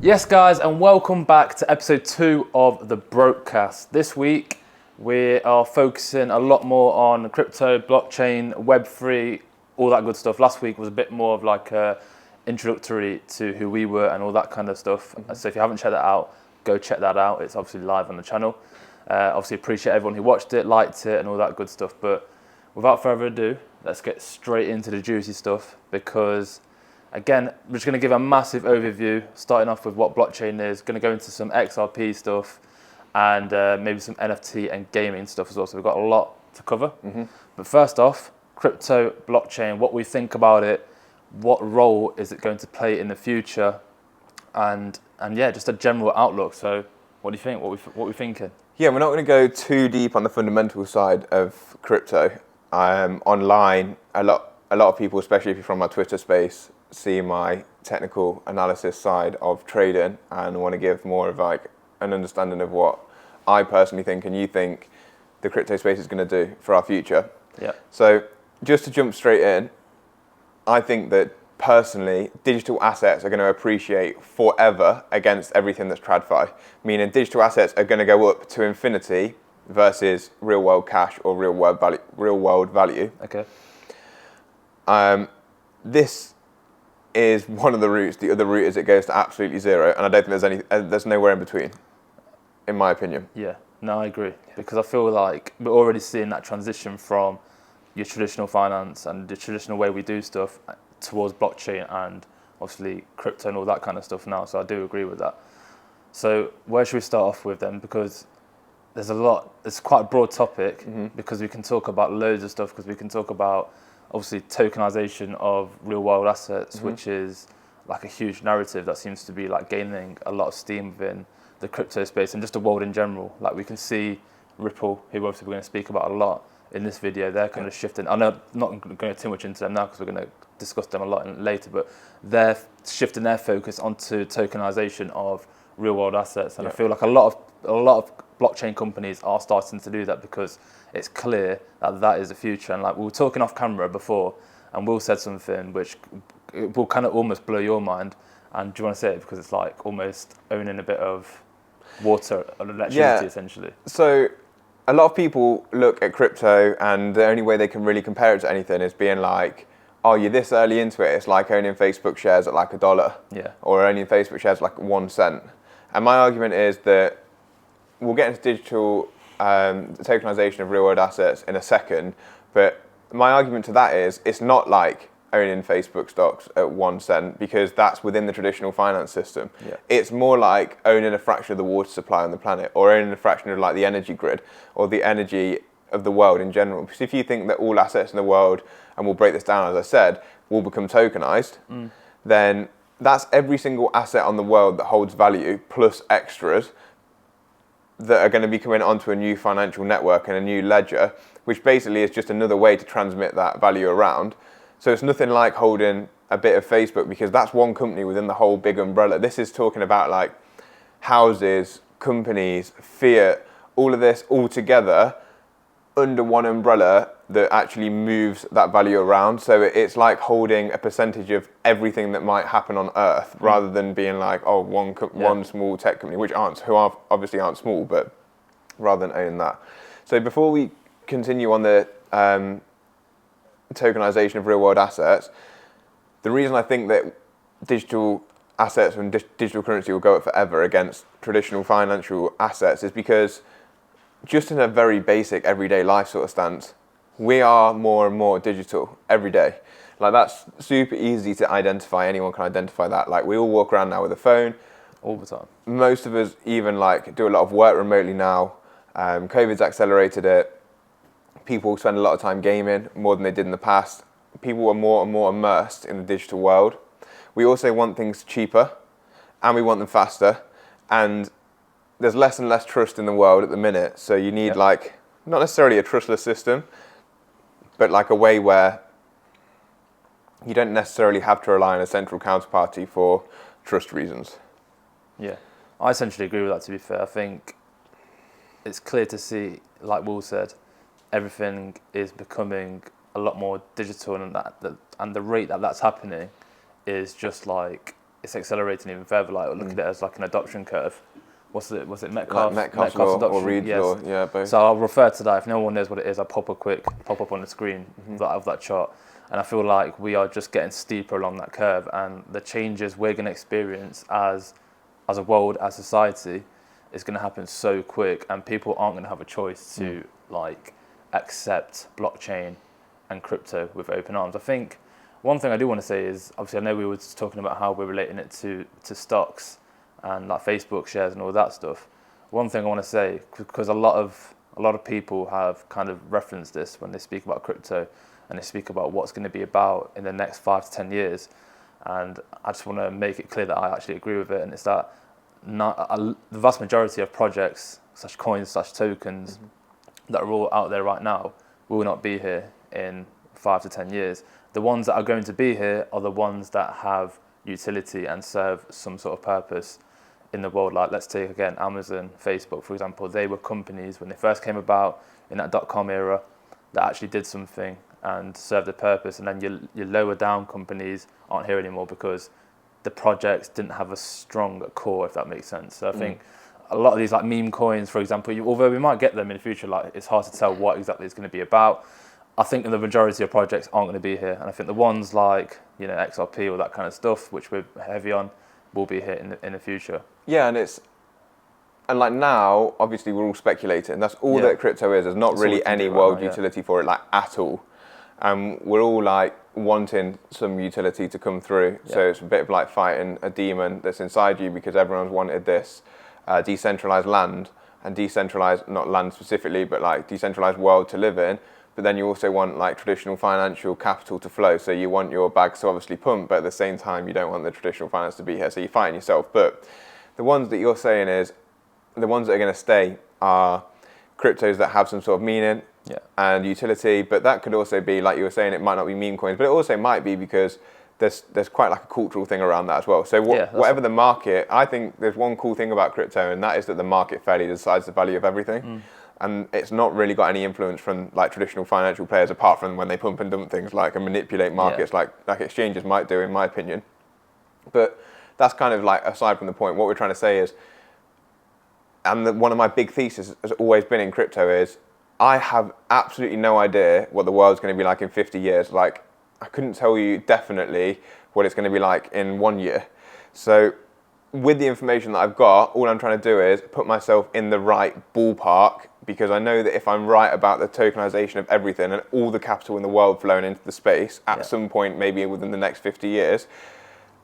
Yes, guys, and welcome back to episode 2 of the BrokeCast. This week, we are focusing a lot more on crypto, blockchain, Web3, all that good stuff. Last week was a bit more of like a introductory to who we were and all that kind of stuff. So if you haven't checked that out, go check that out. It's obviously live on the channel. Obviously appreciate everyone who watched it, liked it, and all that good stuff. But without further ado, let's get straight into the juicy stuff because, again, we're just going to give a massive overview, starting off with what blockchain is, going to go into some XRP stuff and maybe some NFT and gaming stuff as well. So we've got a lot to cover. But first off, crypto, blockchain, what we think about it, what role is it going to play in the future, and yeah, just a general outlook. So what do you think? What we thinking? Yeah, we're not going to go too deep on the fundamental side of crypto. Online, a lot of people, especially if you're from my Twitter space, see my technical analysis side of trading and want to give more of like an understanding of what I personally think and you think the crypto space is going to do for our future. Yeah. So just to jump straight in, I think that personally, digital assets are going to appreciate forever against everything that's TradFi, meaning digital assets are going to go up to infinity versus real world cash or real world value. Okay. This is one of the routes. The other route is it goes to absolutely zero, and I don't think there's nowhere in between, in my opinion. Yeah, no, I agree. Because I feel like we're already seeing that transition from your traditional finance and the traditional way we do stuff towards blockchain and obviously crypto and all that kind of stuff now. So I do agree with that. So where should we start off with then? Because there's a lot, it's quite a broad topic because we can talk about loads of stuff because we can talk about obviously tokenization of real world assets, which is like a huge narrative that seems to be like gaining a lot of steam within the crypto space and just the world in general. Like we can see Ripple, who obviously we're going to speak about a lot in this video, they're kind of shifting. I know I'm not going too much into them now because we're going to discuss them a lot later, but they're shifting their focus onto tokenization of real world assets. And I feel like a lot of blockchain companies are starting to do that because it's clear that that is the future. And like we were talking off camera before, and Will said something which will kind of almost blow your mind. And do you want to say it because it's like almost owning a bit of water and electricity essentially? So a lot of people look at crypto and the only way they can really compare it to anything is being like, oh, you're this early into it. It's like owning Facebook shares at like $1. Yeah. Or owning Facebook shares at like 1 cent. And my argument is that we'll get into digital tokenization of real world assets in a second, but my argument to that is it's not like owning Facebook stocks at 1 cent because that's within the traditional finance system. Yeah. It's more like owning a fraction of the water supply on the planet or owning a fraction of like the energy grid or the energy of the world in general. Because if you think that all assets in the world, and we'll break this down as I said, will become tokenized, then that's every single asset on the world that holds value plus extras that are going to be coming onto a new financial network and a new ledger, which basically is just another way to transmit that value around. So it's nothing like holding a bit of Facebook because that's one company within the whole big umbrella. This is talking about like houses, companies, fiat, all of this all together under one umbrella that actually moves that value around. So it's like holding a percentage of everything that might happen on Earth rather than being like, oh, one small tech company, who obviously aren't small, but rather than owning that. So before we continue on the tokenization of real world assets, the reason I think that digital assets and digital currency will go up forever against traditional financial assets is because just in a very basic everyday life sort of stance, we are more and more digital every day. Like that's super easy to identify. Anyone can identify that. Like we all walk around now with a phone. All the time. Most of us even like do a lot of work remotely now. COVID's accelerated it. People spend a lot of time gaming more than they did in the past. People are more and more immersed in the digital world. We also want things cheaper and we want them faster. And there's less and less trust in the world at the minute. So you need like, not necessarily a trustless system, but like a way where you don't necessarily have to rely on a central counterparty for trust reasons. Yeah, I essentially agree with that, to be fair. I think it's clear to see, like Will said, everything is becoming a lot more digital, and the rate that that's happening is just like it's accelerating even further. Like look at it as like an adoption curve. Was it Like Metcalfe's Metcalfe's law adoption? or Reed's Yes. law, yeah, both. So I'll refer to that. If no one knows what it is, I'll pop up on the screen of that chart. And I feel like we are just getting steeper along that curve, and the changes we're going to experience as a world, as society, is going to happen so quick, and people aren't going to have a choice to like accept blockchain and crypto with open arms. I think one thing I do want to say is, obviously I know we were talking about how we're relating it to stocks and like Facebook shares and all that stuff. One thing I want to say, because a lot of people have kind of referenced this when they speak about crypto and they speak about what's going to be about in the next 5 to 10 years, and I just want to make it clear that I actually agree with it, and it's that the vast majority of projects, such coins, such tokens, that are all out there right now will not be here in 5 to 10 years. The ones that are going to be here are the ones that have utility and serve some sort of purpose in the world. Like let's take again Amazon, Facebook, for example. They were companies when they first came about in that .com era that actually did something and served a purpose. And then your lower down companies aren't here anymore because the projects didn't have a strong core, if that makes sense. So I think a lot of these like meme coins, for example, although we might get them in the future, like it's hard to tell what exactly it's going to be about. I think the majority of projects aren't going to be here, and I think the ones like XRP or that kind of stuff, which we're heavy on, will be here in the future. Yeah, and like now, obviously we're all speculating. That's all that crypto is. There's not really any world utility for it, like at all. And we're all like wanting some utility to come through. So it's a bit of like fighting a demon that's inside you, because everyone's wanted this decentralized land and decentralized, not land specifically, but like decentralized world to live in. But then you also want like traditional financial capital to flow. So you want your bags to obviously pump, but at the same time, you don't want the traditional finance to be here. So you're fighting yourself. But the ones that you're saying is, the ones that are going to stay are cryptos that have some sort of meaning and utility. But that could also be, like you were saying, it might not be meme coins, but it also might be because there's quite like a cultural thing around that as well. So whatever the market, I think there's one cool thing about crypto, and that is that the market fairly decides the value of everything. And it's not really got any influence from like traditional financial players, apart from when they pump and dump things like and manipulate markets like exchanges might do, in my opinion. But that's kind of like aside from the point. What we're trying to say is, and one of my big theses has always been in crypto is, I have absolutely no idea what the world's going to be like in 50 years. Like, I couldn't tell you definitely what it's going to be like in 1 year. So with the information that I've got, all I'm trying to do is put myself in the right ballpark, because I know that if I'm right about the tokenization of everything and all the capital in the world flowing into the space at some point, maybe within the next 50 years,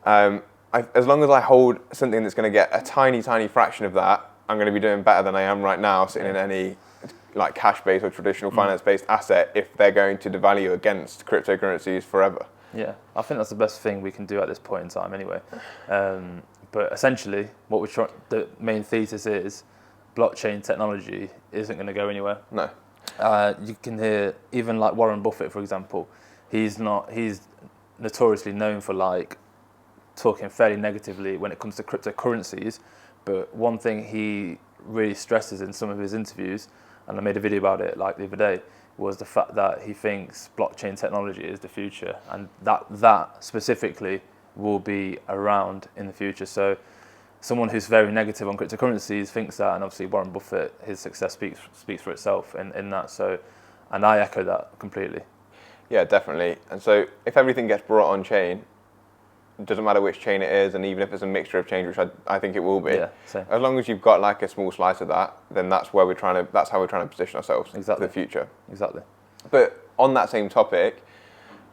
as long as I hold something that's going to get a tiny, tiny fraction of that, I'm going to be doing better than I am right now sitting in any like cash-based or traditional finance-based asset if they're going to devalue against cryptocurrencies forever. Yeah, I think that's the best thing we can do at this point in time anyway. But essentially, the main thesis is blockchain technology isn't going to go anywhere. No. You can hear even like Warren Buffett, for example. He's notoriously known for like talking fairly negatively when it comes to cryptocurrencies. But one thing he really stresses in some of his interviews, and I made a video about it like the other day, was the fact that he thinks blockchain technology is the future, and that specifically will be around in the future. So someone who's very negative on cryptocurrencies thinks that, and obviously Warren Buffett, his success speaks for itself in that. So, and I echo that completely. Yeah, definitely. And so if everything gets brought on chain, it doesn't matter which chain it is, and even if it's a mixture of chains, which I think it will be, same. As long as you've got like a small slice of that, then that's how we're trying to position ourselves for the future. Exactly. But on that same topic,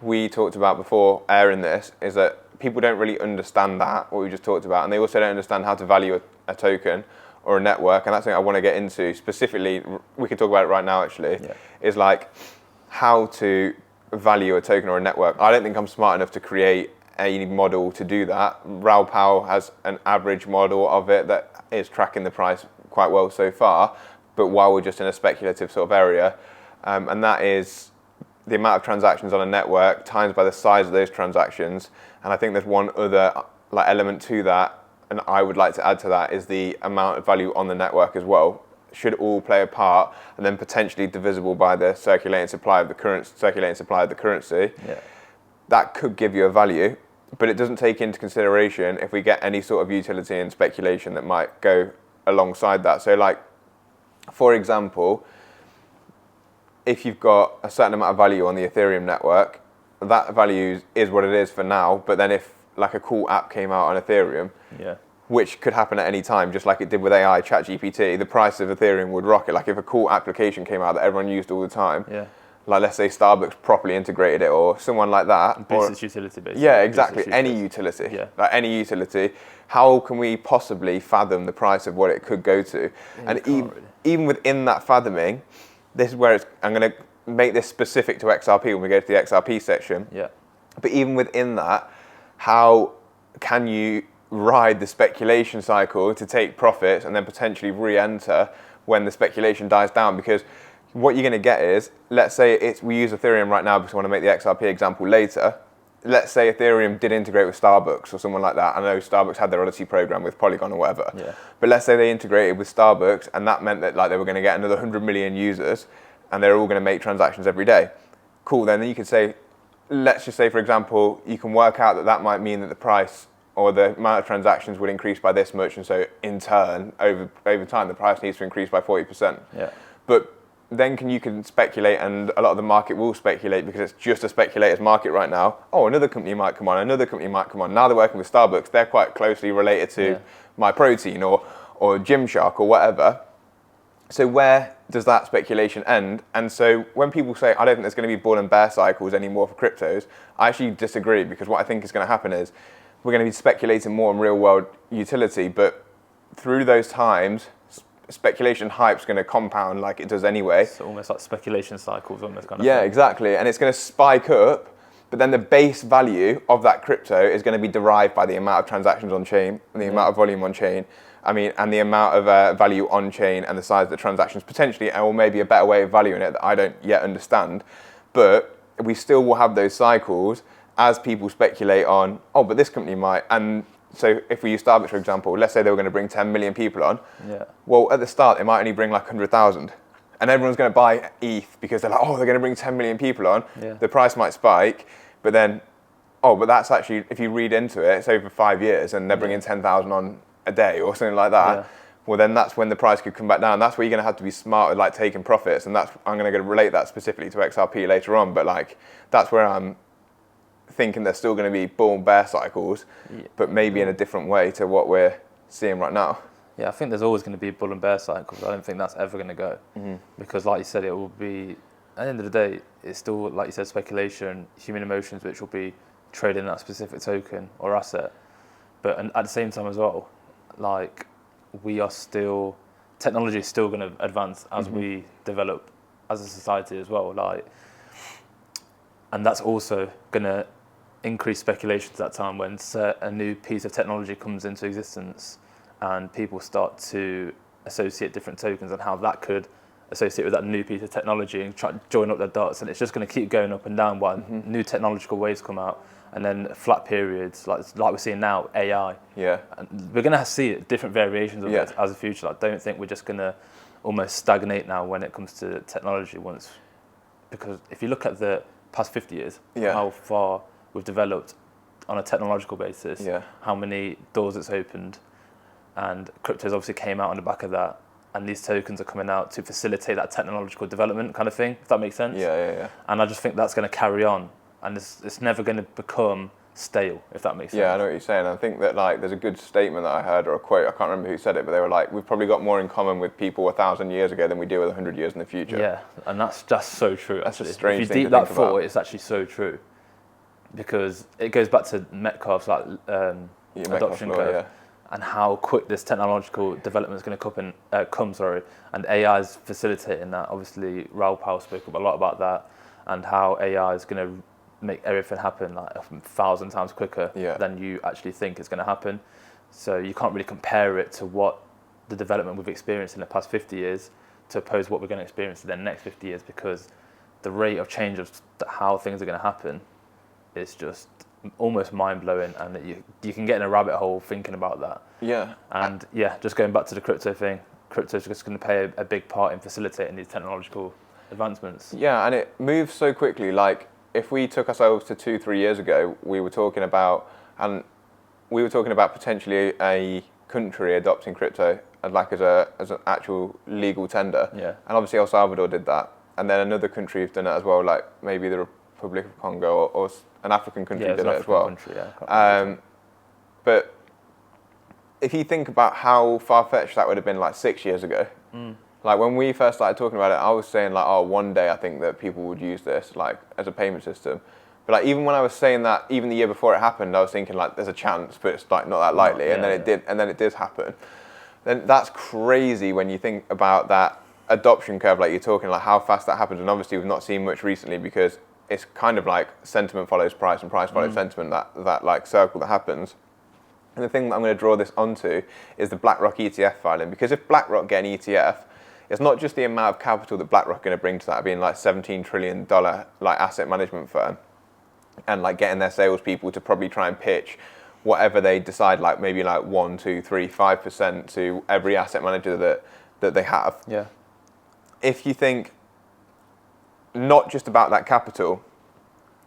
we talked about before airing this, is that people don't really understand what we just talked about, and they also don't understand how to value a token or a network, and that's something I want to get into specifically. We can talk about it right now actually, is like how to value a token or a network. I don't think I'm smart enough to create a model to do that. Raoul Pal has an average model of it that is tracking the price quite well so far, but while we're just in a speculative sort of area, and that is the amount of transactions on a network times by the size of those transactions. And I think there's one other like element to that, and I would like to add to that, is the amount of value on the network as well. Should all play a part, and then potentially divisible by the circulating supply of the currency. That could give you a value, but it doesn't take into consideration if we get any sort of utility and speculation that might go alongside that. So like, for example, if you've got a certain amount of value on the Ethereum network, that value is what it is for now, but then if like a cool app came out on Ethereum, which could happen at any time, just like it did with AI, ChatGPT, the price of Ethereum would rocket. Like if a cool application came out that everyone used all the time, like let's say Starbucks properly integrated it or someone like that. Boost its utility basically. Yeah, exactly. Any utility. Yeah. Like any utility. How can we possibly fathom the price of what it could go to? Yeah, and even within that fathoming, this is where I'm going to make this specific to XRP when we go to the XRP section. Yeah. But even within that, how can you ride the speculation cycle to take profits and then potentially re-enter when the speculation dies down? Because what you're going to get is, let's say we use Ethereum right now because I want to make the XRP example later. Let's say Ethereum did integrate with Starbucks or someone like that. I know Starbucks had their Odyssey program with Polygon or whatever. Yeah. But let's say they integrated with Starbucks and that meant that like they were going to get another 100 million users and they're all going to make transactions every day. Cool, then you could say, let's just say, for example, you can work out that might mean that the price or the amount of transactions would increase by this much, and so in turn, over time, the price needs to increase by 40%. Yeah. But then you can speculate, and a lot of the market will speculate because it's just a speculator's market right now. Oh, another company might come on, another company might come on. Now they're working with Starbucks, they're quite closely related to MyProtein or Gymshark or whatever. So where does that speculation end? And so when people say, I don't think there's going to be bull and bear cycles anymore for cryptos, I actually disagree, because what I think is going to happen is we're going to be speculating more on real world utility, but through those times, speculation hype's going to compound like it does anyway. So almost like speculation cycles, almost kind of Yeah, thing. exactly. And it's going to spike up, but then the base value of that crypto is going to be derived by the amount of transactions on chain and the amount of volume on chain. And the amount of value on chain and the size of the transactions potentially, or maybe a better way of valuing it that I don't yet understand. But we still will have those cycles as people speculate on, oh, but this company might. And so if we use Starbucks, for example, let's say they were going to bring 10 million people on. Yeah. Well, at the start, they might only bring like 100,000. And everyone's going to buy ETH because they're like, oh, they're going to bring 10 million people on. Yeah. The price might spike, but then, oh, but that's actually, if you read into it, it's over 5 years and they're bringing 10,000 on a day or something like that. Yeah. Well, then that's when the price could come back down. That's where you're going to have to be smart with like taking profits. And I'm going to relate that specifically to XRP later on. But like, that's where I'm thinking there's still going to be bull and bear cycles, but maybe in a different way to what we're seeing right now. Yeah, I think there's always going to be bull and bear cycles. I don't think that's ever going to go. Because like you said, it will be, at the end of the day, it's still, like you said, speculation, human emotions, which will be trading that specific token or asset. But at the same time as well, like, technology is still going to advance as we develop as a society as well. Like, and that's also going to increase speculation at that time when a new piece of technology comes into existence and people start to associate different tokens and how that could associate with that new piece of technology and try to join up the dots. And it's just going to keep going up and down while new technological waves come out. And then flat periods, like we're seeing now, AI. Yeah. And we're going to see different variations of it as a future. I don't think we're just going to almost stagnate now when it comes to technology because if you look at the past 50 years, how far we've developed on a technological basis, how many doors it's opened, and cryptos obviously came out on the back of that, and these tokens are coming out to facilitate that technological development kind of thing, if that makes sense. Yeah. And I just think that's going to carry on. And it's never going to become stale, if that makes sense. Yeah, I know what you're saying. I think that like there's a good statement that I heard or a quote, I can't remember who said it, but they were like, we've probably got more in common with people 1,000 years ago than we do with 100 years in the future. Yeah, and that's just so true. That's actually. a strange if you thing deep to that think thought, about. it's actually so true. Because it goes back to Metcalfe's adoption curve and how quick this technological development is going to come. And AI is facilitating that. Obviously, Raoul Pal spoke up a lot about that and how AI is going to make everything happen like 1,000 times quicker than you actually think is going to happen. So you can't really compare it to what the development we've experienced in the past 50 years to oppose what we're going to experience in the next 50 years, because the rate of change of how things are going to happen is just almost mind-blowing, and you can get in a rabbit hole thinking about that. Yeah. And just going back to the crypto thing, crypto is just going to play a big part in facilitating these technological advancements. Yeah, and it moves so quickly. Like, if we took ourselves to 2-3 years ago, we were talking about and we were talking about potentially a country adopting crypto as an actual legal tender. Yeah. And obviously El Salvador did that, and then another country has done it as well, like maybe the Republic of Congo or an African country did it as well. Country, yeah. But if you think about how far-fetched that would have been like 6 years ago, like when we first started talking about it, I was saying like, oh, one day I think that people would use this like as a payment system. But like even when I was saying that, even the year before it happened, I was thinking like there's a chance, but it's like not that likely. And then it did happen. Then that's crazy when you think about that adoption curve, like you're talking, like how fast that happens. And obviously we've not seen much recently because it's kind of like sentiment follows price and price follows sentiment, that like circle that happens. And the thing that I'm going to draw this onto is the BlackRock ETF filing, because if BlackRock get an ETF, it's not just the amount of capital that BlackRock are going to bring to that being like $17 trillion like asset management firm, and like getting their salespeople to probably try and pitch whatever they decide, like maybe like 1, 2, 3, 5% to every asset manager that they have. Yeah. If you think not just about that capital,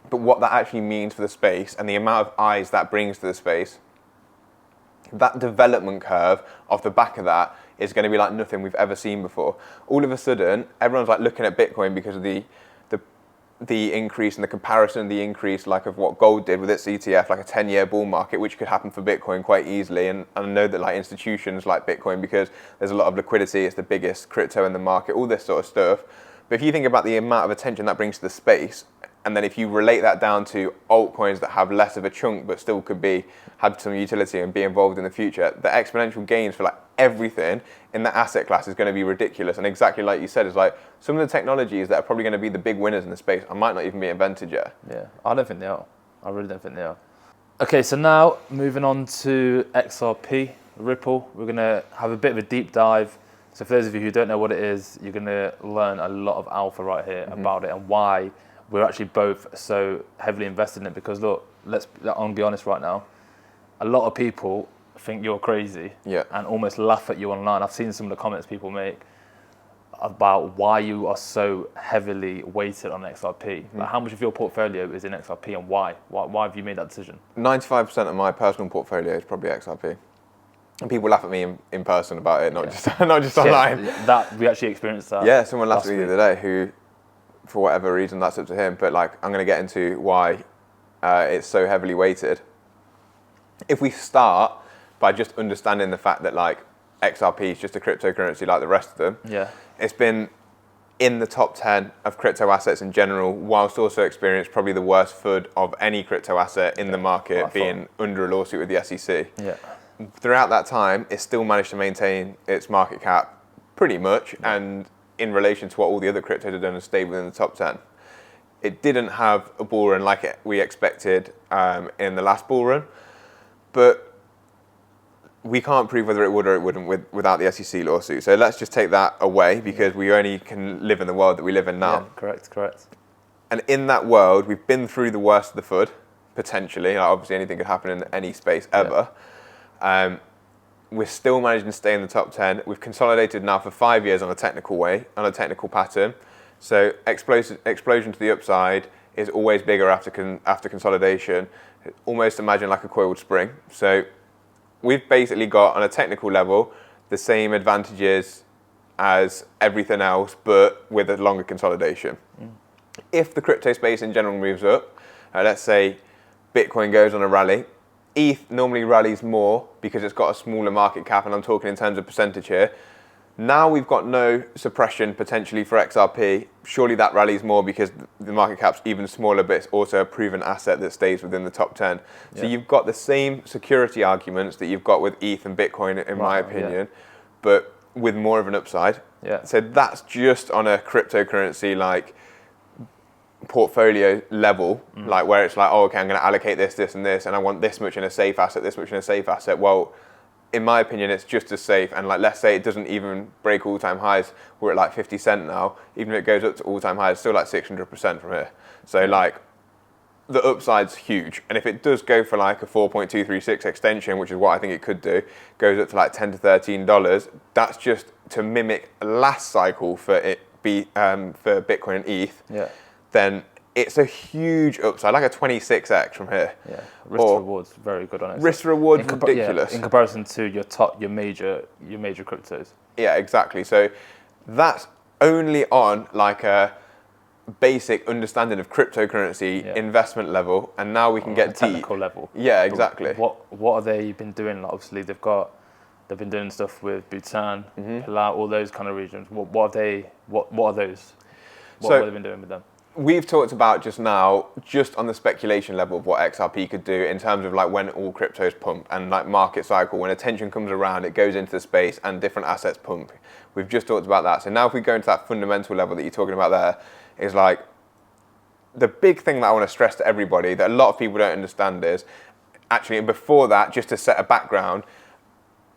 but what that actually means for the space and the amount of eyes that brings to the space, that development curve off the back of that is going to be like nothing we've ever seen before. All of a sudden, everyone's like looking at Bitcoin because of the increase and the comparison, the increase like of what gold did with its ETF, like a 10-year bull market, which could happen for Bitcoin quite easily. And I know that like institutions like Bitcoin, because there's a lot of liquidity, it's the biggest crypto in the market, all this sort of stuff. But if you think about the amount of attention that brings to the space, and then if you relate that down to altcoins that have less of a chunk but still could have some utility and be involved in the future, the exponential gains for like everything in that asset class is going to be ridiculous. And exactly like you said, is like some of the technologies that are probably going to be the big winners in the space might not even be invented yet. Yeah, I don't think they are. I really don't think they are. Okay, so now moving on to XRP, Ripple. We're going to have a bit of a deep dive. So for those of you who don't know what it is, you're going to learn a lot of alpha right here about it and why we're actually both so heavily invested in it. Because look, I'm going to be honest right now, a lot of people think you're crazy and almost laugh at you online. I've seen some of the comments people make about why you are so heavily weighted on XRP. Like how much of your portfolio is in XRP and why? Why have you made that decision? 95% of my personal portfolio is probably XRP. And people laugh at me in person about it, not just online. That we actually experienced that. Yeah, someone laughed at me the other day who, for whatever reason, that's up to him. But like, I'm going to get into why it's so heavily weighted. If we start by just understanding the fact that like XRP is just a cryptocurrency like the rest of them. Yeah. It's been in the top 10 of crypto assets in general, whilst also experienced probably the worst FUD of any crypto asset in the market, being under a lawsuit with the SEC. Yeah. Throughout that time, it's still managed to maintain its market cap pretty much, and in relation to what all the other cryptos have done, has stayed within the top 10. It didn't have a bull run like we expected in the last bull run, but we can't prove whether it would or it wouldn't without the SEC lawsuit. So let's just take that away, because we only can live in the world that we live in now. Yeah, correct. And in that world, we've been through the worst of the FUD, potentially. Like obviously, anything could happen in any space ever. Yeah. We're still managing to stay in the top 10. We've consolidated now for 5 years on a technical pattern. So explosion to the upside is always bigger after consolidation. Almost imagine like a coiled spring. So we've basically got, on a technical level, the same advantages as everything else, but with a longer consolidation. If the crypto space in general moves up, let's say Bitcoin goes on a rally, ETH normally rallies more because it's got a smaller market cap, and I'm talking in terms of percentage here. Now we've got no suppression potentially for XRP. Surely that rallies more because the market cap's even smaller, but it's also a proven asset that stays within the top 10. So you've got the same security arguments that you've got with ETH and Bitcoin, in my opinion, but with more of an upside. Yeah. So that's just on a cryptocurrency like portfolio level, like where it's like, oh, okay, I'm going to allocate this, and this, and I want this much in a safe asset, this much in a safe asset. Well, in my opinion, it's just as safe. And like, let's say it doesn't even break all-time highs. We're at like 50 cent now. Even if it goes up to all-time highs, it's still like 600% from here. So like, the upside's huge. And if it does go for like a 4.236 extension, which is what I think it could do, goes up to like $10 to $13, that's just to mimic last cycle for Bitcoin and ETH. Yeah. Then it's a huge upside, like a 26x from here. Yeah, risk to reward's very good on it. Risk to reward's ridiculous. In comparison to your major cryptos. Yeah, exactly. So that's only on like a basic understanding of cryptocurrency investment level, and now we can get technical deep. level. Yeah, exactly. What have they been doing? Like, obviously, they've been doing stuff with Bhutan, Palau, all those kind of regions. What are those? What have they been doing with them? We've talked about just now, just on the speculation level of what XRP could do in terms of like when all cryptos pump and like market cycle, when attention comes around, it goes into the space and different assets pump. We've just talked about that. So now if we go into that fundamental level that you're talking about there, is like the big thing that I want to stress to everybody that a lot of people don't understand is actually, and before that, just to set a background,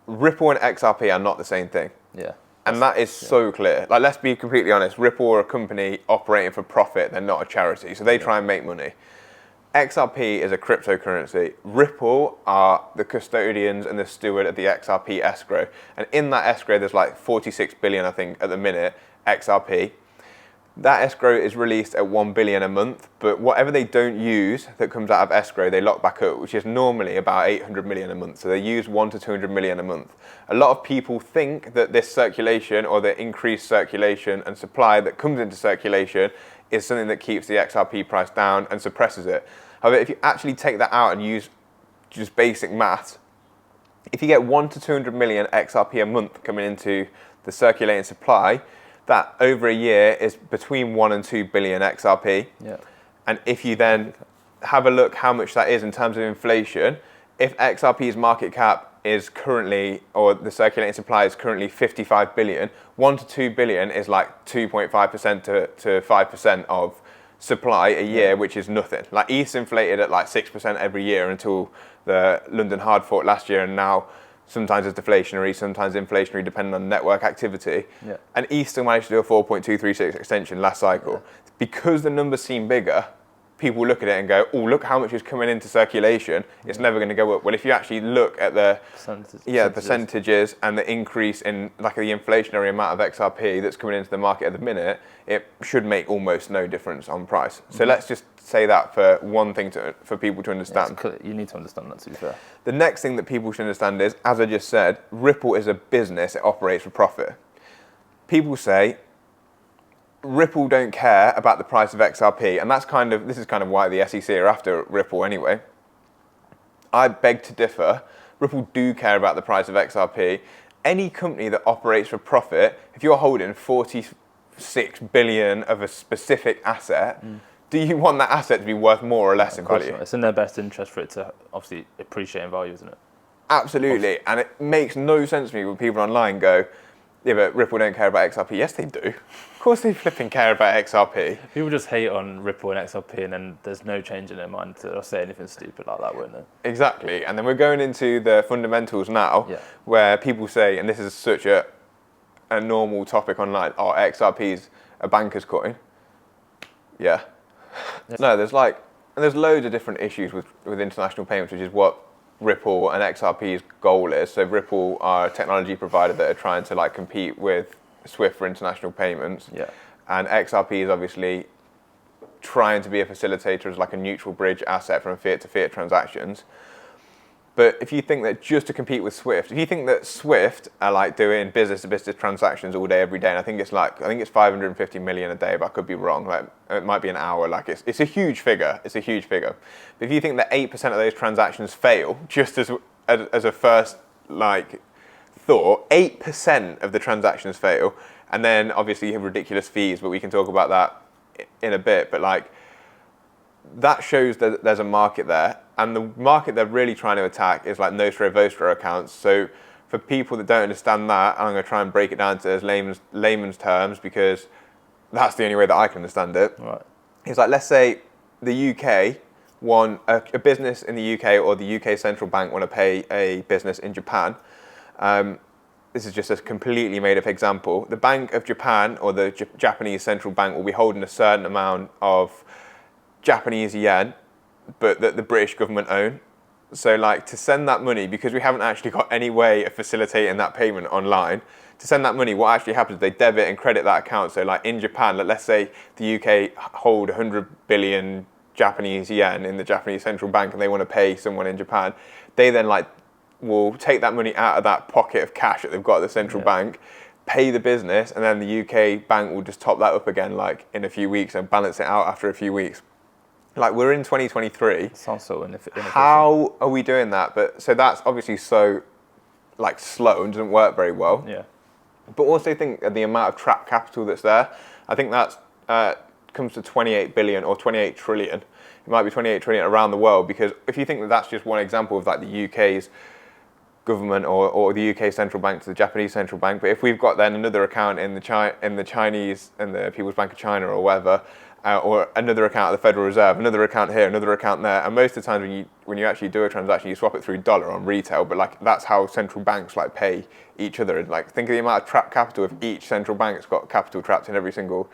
Ripple and XRP are not the same thing. Yeah. And that is so clear. Like, let's be completely honest. Ripple are a company operating for profit. They're not a charity. So they try and make money. XRP is a cryptocurrency. Ripple are the custodians and the steward of the XRP escrow. And in that escrow, there's like 46 billion, I think, at the minute, XRP. That escrow is released at 1 billion a month, but whatever they don't use that comes out of escrow, they lock back up, which is normally about 800 million a month. So they use 1 to 200 million a month. A lot of people think that this circulation or the increased circulation and supply that comes into circulation is something that keeps the XRP price down and suppresses it. However, if you actually take that out and use just basic maths, if you get 1 to 200 million XRP a month coming into the circulating supply, that over a year is between 1 and 2 billion XRP. Yeah. And if you then have a look how much that is in terms of inflation, if XRP's market cap is currently, or the circulating supply is currently 55 billion, 1 to 2 billion is like 2.5% to 5% of supply a year, which is nothing. Like ETH's inflated at like 6% every year until the London hard fork last year, and now sometimes it's deflationary, sometimes inflationary, depending on network activity. Yeah. And ETH still managed to do a 4.236 extension last cycle. Yeah. Because the numbers seem bigger, people look at it and go, oh, look how much is coming into circulation. It's never going to go up. Well, if you actually look at the percentages and the increase in like the inflationary amount of XRP that's coming into the market at the minute, it should make almost no difference on price. So let's just say that for one thing for people to understand. You need to understand that, to be fair. The next thing that people should understand is, as I just said, Ripple is a business. It operates for profit. People say Ripple don't care about the price of XRP, and this is kind of why the SEC are after Ripple anyway. I beg to differ. Ripple do care about the price of XRP. Any company that operates for profit, if you're holding 46 billion of a specific asset, do you want that asset to be worth more or less in value? It's in their best interest for it to obviously appreciate in value, isn't it? Absolutely, and it makes no sense to me when people online go, yeah, but Ripple don't care about XRP. Yes, they do. Of course they flipping care about XRP. People just hate on Ripple and XRP, and then there's no change in their mind to say anything stupid like that, won't there? Exactly, and then we're going into the fundamentals now, where people say, and this is such a normal topic online, oh, XRP's a banker's coin. Yeah. No, there's loads of different issues with international payments, which is what Ripple and XRP's goal is. So Ripple are a technology provider that are trying to like compete with Swift for international payments. Yeah. And XRP is obviously trying to be a facilitator as like a neutral bridge asset from fiat to fiat transactions. But if you think that just to compete with Swift, if you think that Swift are like doing business to business transactions all day, every day, and I think it's 550 million a day, but I could be wrong. Like it might be an hour. Like it's a huge figure. It's a huge figure. But if you think that 8% of those transactions fail, just as a first like thought, 8% of the transactions fail, and then obviously you have ridiculous fees, but we can talk about that in a bit. But like that shows that there's a market there. And the market they're really trying to attack is like Nostro Vostro accounts. So for people that don't understand that, I'm going to try and break it down to as layman's terms, because that's the only way that I can understand it. Right. It's like, let's say the UK a business in the UK or the UK central bank want to pay a business in Japan. This is just a completely made up example. The Bank of Japan or the Japanese central bank will be holding a certain amount of Japanese yen, but that the British government own. So like to send that money, because we haven't actually got any way of facilitating that payment online, to send that money, what actually happens is they debit and credit that account. So like in Japan, let's say the UK hold 100 billion Japanese yen in the Japanese central bank and they want to pay someone in Japan, they then like will take that money out of that pocket of cash that they've got at the central bank, pay the business, and then the UK bank will just top that up again like in a few weeks and balance it out after a few weeks. Like we're in 2023. Sounds so inefficient. How are we doing that? But so that's obviously so like slow and doesn't work very well. Yeah. But also think of the amount of trapped capital that's there. I think that's comes to 28 billion or 28 trillion. It might be 28 trillion around the world, because if you think that that's just one example of like the UK's government or the UK central bank to the Japanese central bank, but if we've got then another account in the Chinese and the People's Bank of China or whatever, or another account at the Federal Reserve, another account here, another account there, and most of the time when you actually do a transaction, you swap it through dollar on retail, but like that's how central banks like pay each other. And like think of the amount of trapped capital if each central bank's got capital trapped in every single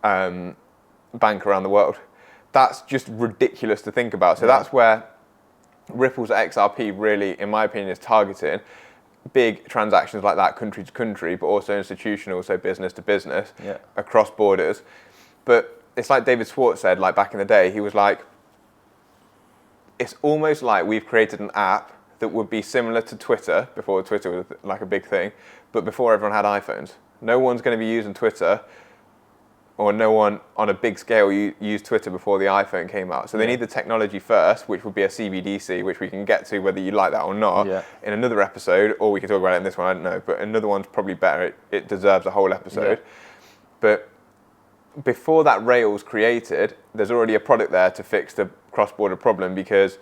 bank around the world. That's just ridiculous to think about. So that's where Ripple's XRP really, in my opinion, is targeting big transactions like that, country to country, but also institutional, so business to business, across borders. But it's like David Schwartz said, like back in the day, he was like, it's almost like we've created an app that would be similar to Twitter, before Twitter was like a big thing, but before everyone had iPhones. No one's going to be using Twitter, or no one on a big scale used Twitter before the iPhone came out. So they need the technology first, which would be a CBDC, which we can get to whether you like that or not in another episode, or we can talk about it in this one, I don't know, but another one's probably better. It deserves a whole episode. But before that rail's created, there's already a product there to fix the cross-border problem, because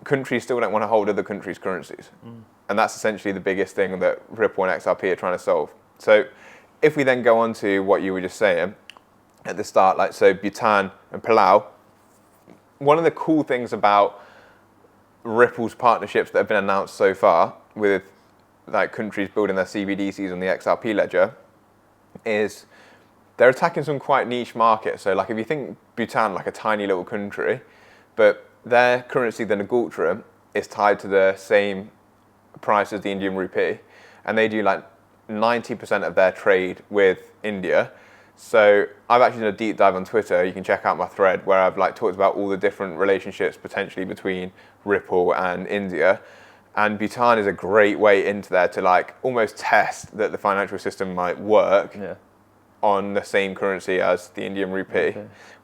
countries still don't want to hold other countries' currencies. And that's essentially the biggest thing that Ripple and XRP are trying to solve. So if we then go on to what you were just saying at the start, like so Bhutan and Palau, one of the cool things about Ripple's partnerships that have been announced so far with like countries building their CBDCs on the XRP ledger is they're attacking some quite niche markets. So like if you think Bhutan, like a tiny little country, but their currency, the Ngultram, is tied to the same price as the Indian rupee, and they do like 90% of their trade with India. So I've actually done a deep dive on Twitter. You can check out my thread where I've like talked about all the different relationships potentially between Ripple and India. And Bhutan is a great way into there to like almost test that the financial system might work on the same currency as the Indian rupee.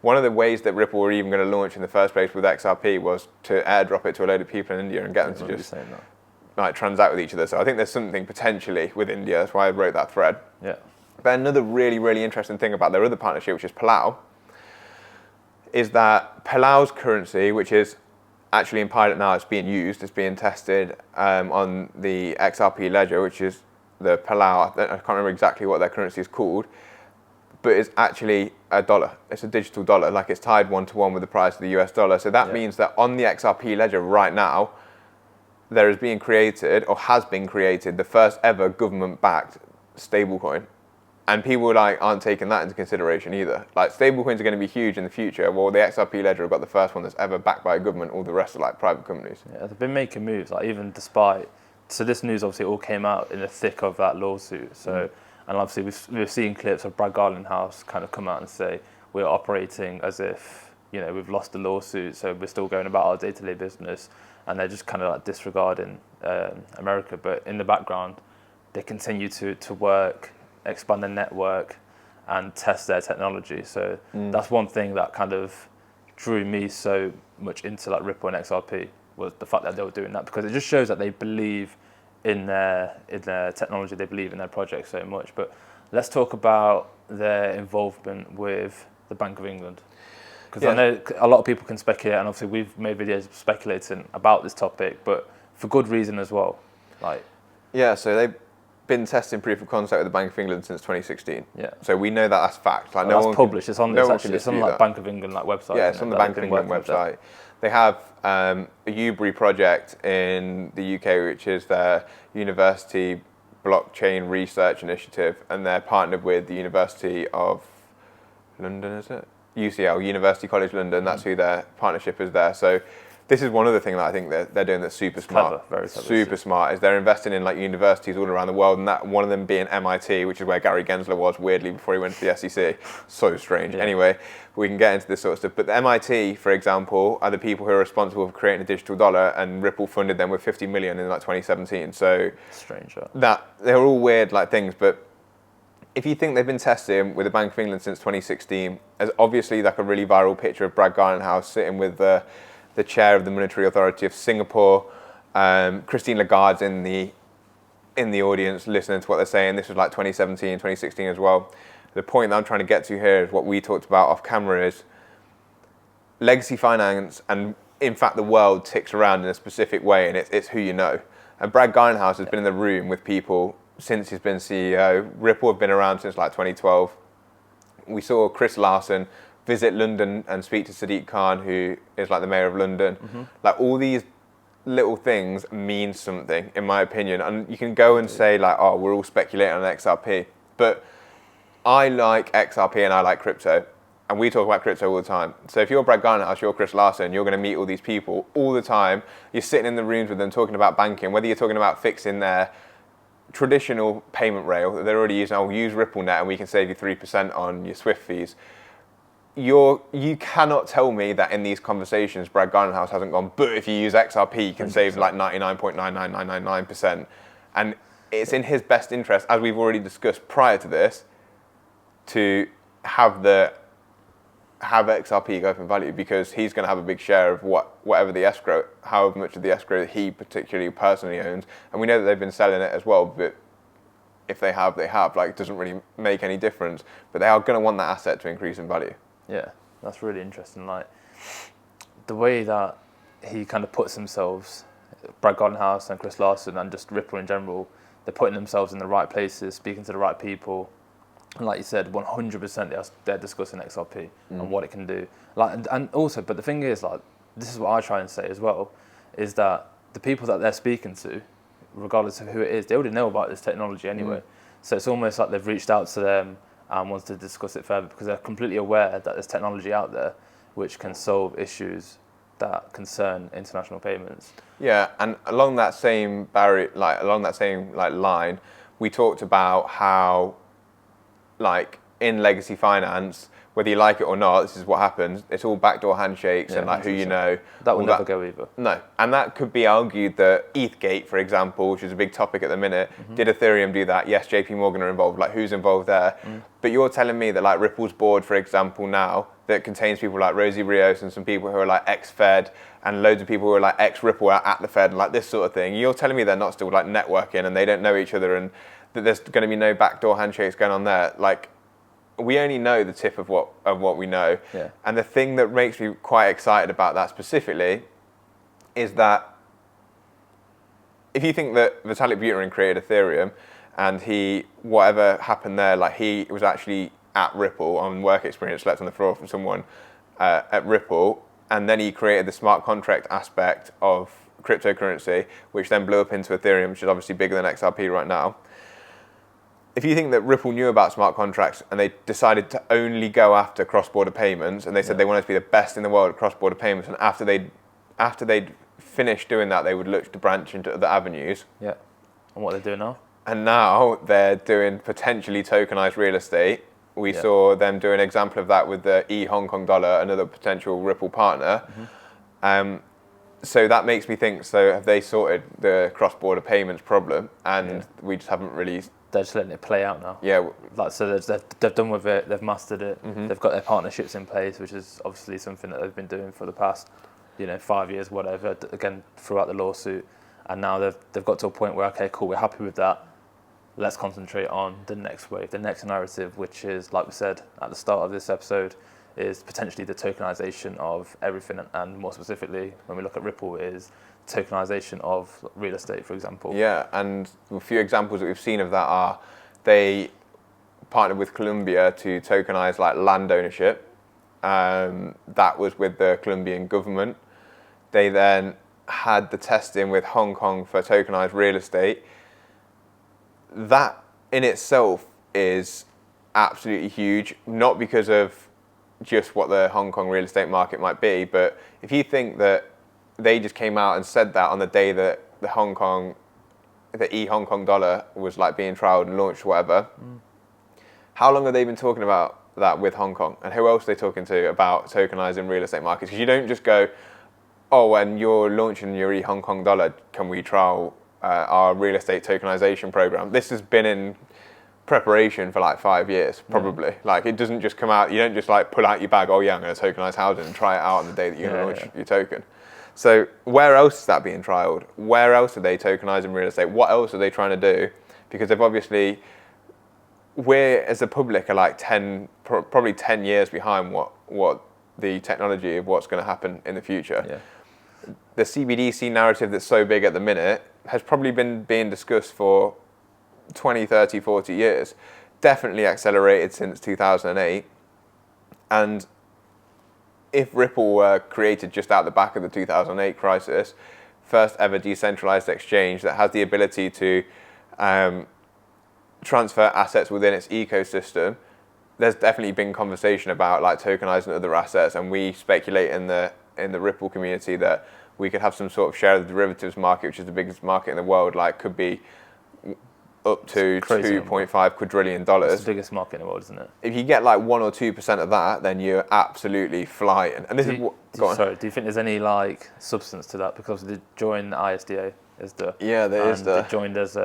One of the ways that Ripple were even going to launch in the first place with XRP was to airdrop it to a load of people in India and get them to just like transact with each other. So I think there's something potentially with India. That's why I wrote that thread. But another really, really interesting thing about their other partnership, which is Palau, is that Palau's currency, which is actually in pilot now, it's being used, it's being tested on the XRP ledger, which is the Palau, I can't remember exactly what their currency is called, but it's actually a dollar. It's a digital dollar, like it's tied one-to-one with the price of the US dollar. So that means that on the XRP ledger right now, there is being created, or has been created, the first ever government-backed stablecoin. And people like aren't taking that into consideration either. Like stablecoins are going to be huge in the future. Well, the XRP ledger have got the first one that's ever backed by a government. All the rest are like private companies. They've been making moves, like even despite. So this news obviously all came out in the thick of that lawsuit. So and obviously we've seen clips of Brad Garland House kind of come out and say we're operating as if we've lost the lawsuit, so we're still going about our day-to-day business. And they're just kind of like disregarding America. But in the background, they continue to work, expand their network, and test their technology. So that's one thing that kind of drew me so much into like Ripple and XRP, was the fact that they were doing that, because it just shows that they believe in their technology, they believe in their project so much. But let's talk about their involvement with the Bank of England. Because I know a lot of people can speculate, and obviously we've made videos speculating about this topic, but for good reason as well. So they've been testing proof of concept with the Bank of England since 2016. So we know that that's fact. Like that's published. It's on like Bank of England like website. Yeah, it's on the Bank of England website. They have a WEB3 project in the UK, which is their university blockchain research initiative, and they're partnered with the University of London, is it? UCL, University College London, that's who their partnership is there. So this is one other thing that I think they're doing that's super smart. Clever, very clever. Super smart is they're investing in like universities all around the world, and that one of them being MIT, which is where Gary Gensler was weirdly before he went to the SEC. So strange. Yeah. Anyway, we can get into this sort of stuff. But the MIT, for example, are the people who are responsible for creating a digital dollar, and Ripple funded them with 50 million in like 2017. So strange. Yeah. that they're all weird like things, but if you think they've been testing with the Bank of England since 2016, as obviously like a really viral picture of Brad Garlinghouse sitting with the chair of the Monetary Authority of Singapore, Christine Lagarde's in the audience listening to what they're saying. This was like 2017, 2016 as well. The point that I'm trying to get to here is what we talked about off camera is legacy finance, and in fact the world ticks around in a specific way, and it's who you know. And Brad Garlinghouse has been in the room with people since he's been CEO. Ripple have been around since like 2012. We saw Chris Larsen visit London and speak to Sadiq Khan, who is like the mayor of London. Like all these little things mean something, in my opinion. And you can go and say like, oh, we're all speculating on XRP. But I like XRP and I like crypto. And we talk about crypto all the time. So if you're Brad Garlinghouse, you're Chris Larsen, you're going to meet all these people all the time. You're sitting in the rooms with them talking about banking, whether you're talking about fixing their traditional payment rail that they're already using. I'll use RippleNet and we can save you 3% on your Swift fees. You cannot tell me that in these conversations Brad Garlinghouse hasn't gone, but if you use XRP you can 100%. Save like 99.99999%. And it's in his best interest, as we've already discussed prior to this, to have XRP go up in value, because he's going to have a big share of whatever the escrow, however much of the escrow that he particularly personally owns. And we know that they've been selling it as well, but if they have, like, it doesn't really make any difference. But they are going to want that asset to increase in value. Yeah, that's really interesting. Like, the way that he kind of puts themselves, Brad Garlinghouse and Chris Larsen and just Ripple in general, they're putting themselves in the right places, speaking to the right people. And like you said, 100% they're discussing XRP and what it can do. Like, and also, but the thing is, like, this is what I try and say as well, is that the people that they're speaking to, regardless of who it is, they already know about this technology anyway. So it's almost like they've reached out to them and wants to discuss it further, because they're completely aware that there's technology out there which can solve issues that concern international payments. Yeah, and along that same line, we talked about how, like, in legacy finance, whether you like it or not, this is what happens. It's all backdoor handshakes and like 100%. Who you know. That will never go either. No, and that could be argued that ETHgate, for example, which is a big topic at the minute, did Ethereum do that? Yes, JP Morgan are involved. Like, who's involved there? But you're telling me that like Ripple's board, for example, now that contains people like Rosie Rios and some people who are like ex-Fed and loads of people who are like ex-Ripple at the Fed and like this sort of thing. You're telling me they're not still like networking and they don't know each other and that there's going to be no backdoor handshakes going on there? Like, we only know the tip of what we know. Yeah. And the thing that makes me quite excited about that specifically is that if you think that Vitalik Buterin created Ethereum and whatever happened there, like he was actually at Ripple on work experience, slept on the floor from someone at Ripple, and then he created the smart contract aspect of cryptocurrency, which then blew up into Ethereum, which is obviously bigger than XRP right now. If you think that Ripple knew about smart contracts and they decided to only go after cross-border payments, and they said they wanted to be the best in the world at cross-border payments, and after they'd finished doing that, they would look to branch into other avenues. Yeah. And what they're doing now? And now they're doing potentially tokenized real estate. We saw them do an example of that with the Hong Kong dollar, another potential Ripple partner. So that makes me think, so have they sorted the cross-border payments problem? And we just haven't really... They're just letting it play out now. Yeah. Like, so they've done with it, they've mastered it, they've got their partnerships in place, which is obviously something that they've been doing for the past, 5 years, whatever, again, throughout the lawsuit. And now they've got to a point where, okay, cool, we're happy with that. Let's concentrate on the next wave, the next narrative, which is, like we said at the start of this episode, is potentially the tokenization of everything. And more specifically, when we look at Ripple, is tokenization of real estate, for example. Yeah, and a few examples that we've seen of that are they partnered with Colombia to tokenize like land ownership. That was with the Colombian government. They then had the testing with Hong Kong for tokenized real estate. That in itself is absolutely huge, not because of just what the Hong Kong real estate market might be, but if you think that they just came out and said that on the day that the Hong Kong dollar was like being trialed and launched or whatever. How long have they been talking about that with Hong Kong? And who else are they talking to about tokenizing real estate markets? Because you don't just go, oh, when you're launching your Hong Kong dollar, can we trial our real estate tokenization program? This has been in preparation for like 5 years, probably. Yeah. Like, it doesn't just come out, you don't just like pull out your bag, oh yeah, I'm going to tokenize housing and try it out on the day that you're going to launch your token. So where else is that being trialed? Where else are they tokenizing real estate? What else are they trying to do? Because they've obviously, we're as a public are like probably 10 years behind what the technology of what's going to happen in the future. Yeah. The CBDC narrative that's so big at the minute has probably been being discussed for 20, 30, 40 years. Definitely accelerated since 2008. And if Ripple were created just out the back of the 2008 crisis, first ever decentralized exchange that has the ability to transfer assets within its ecosystem, there's definitely been conversation about like tokenizing other assets, and we speculate in the Ripple community that we could have some sort of share of the derivatives market, which is the biggest market in the world, like could be up to $2.5 quadrillion. It's the biggest market in the world, isn't it? If you get like 1 or 2% of that, then you're absolutely flying. And this is what. Sorry, do you think there's any like substance to that? Because they joined the ISDA as the. Yeah, there is the. They joined as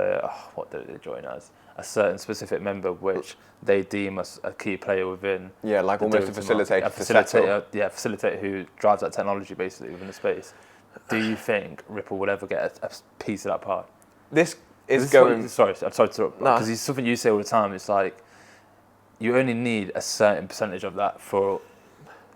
what did they join as? A certain specific member, which they deem as a key player within. Yeah, like almost a facilitator. Facilitator who drives that technology basically within the space. Do you think Ripple will ever get a piece of that pie? Sorry to interrupt. Because it's something you say all the time. It's like you only need a certain percentage of that for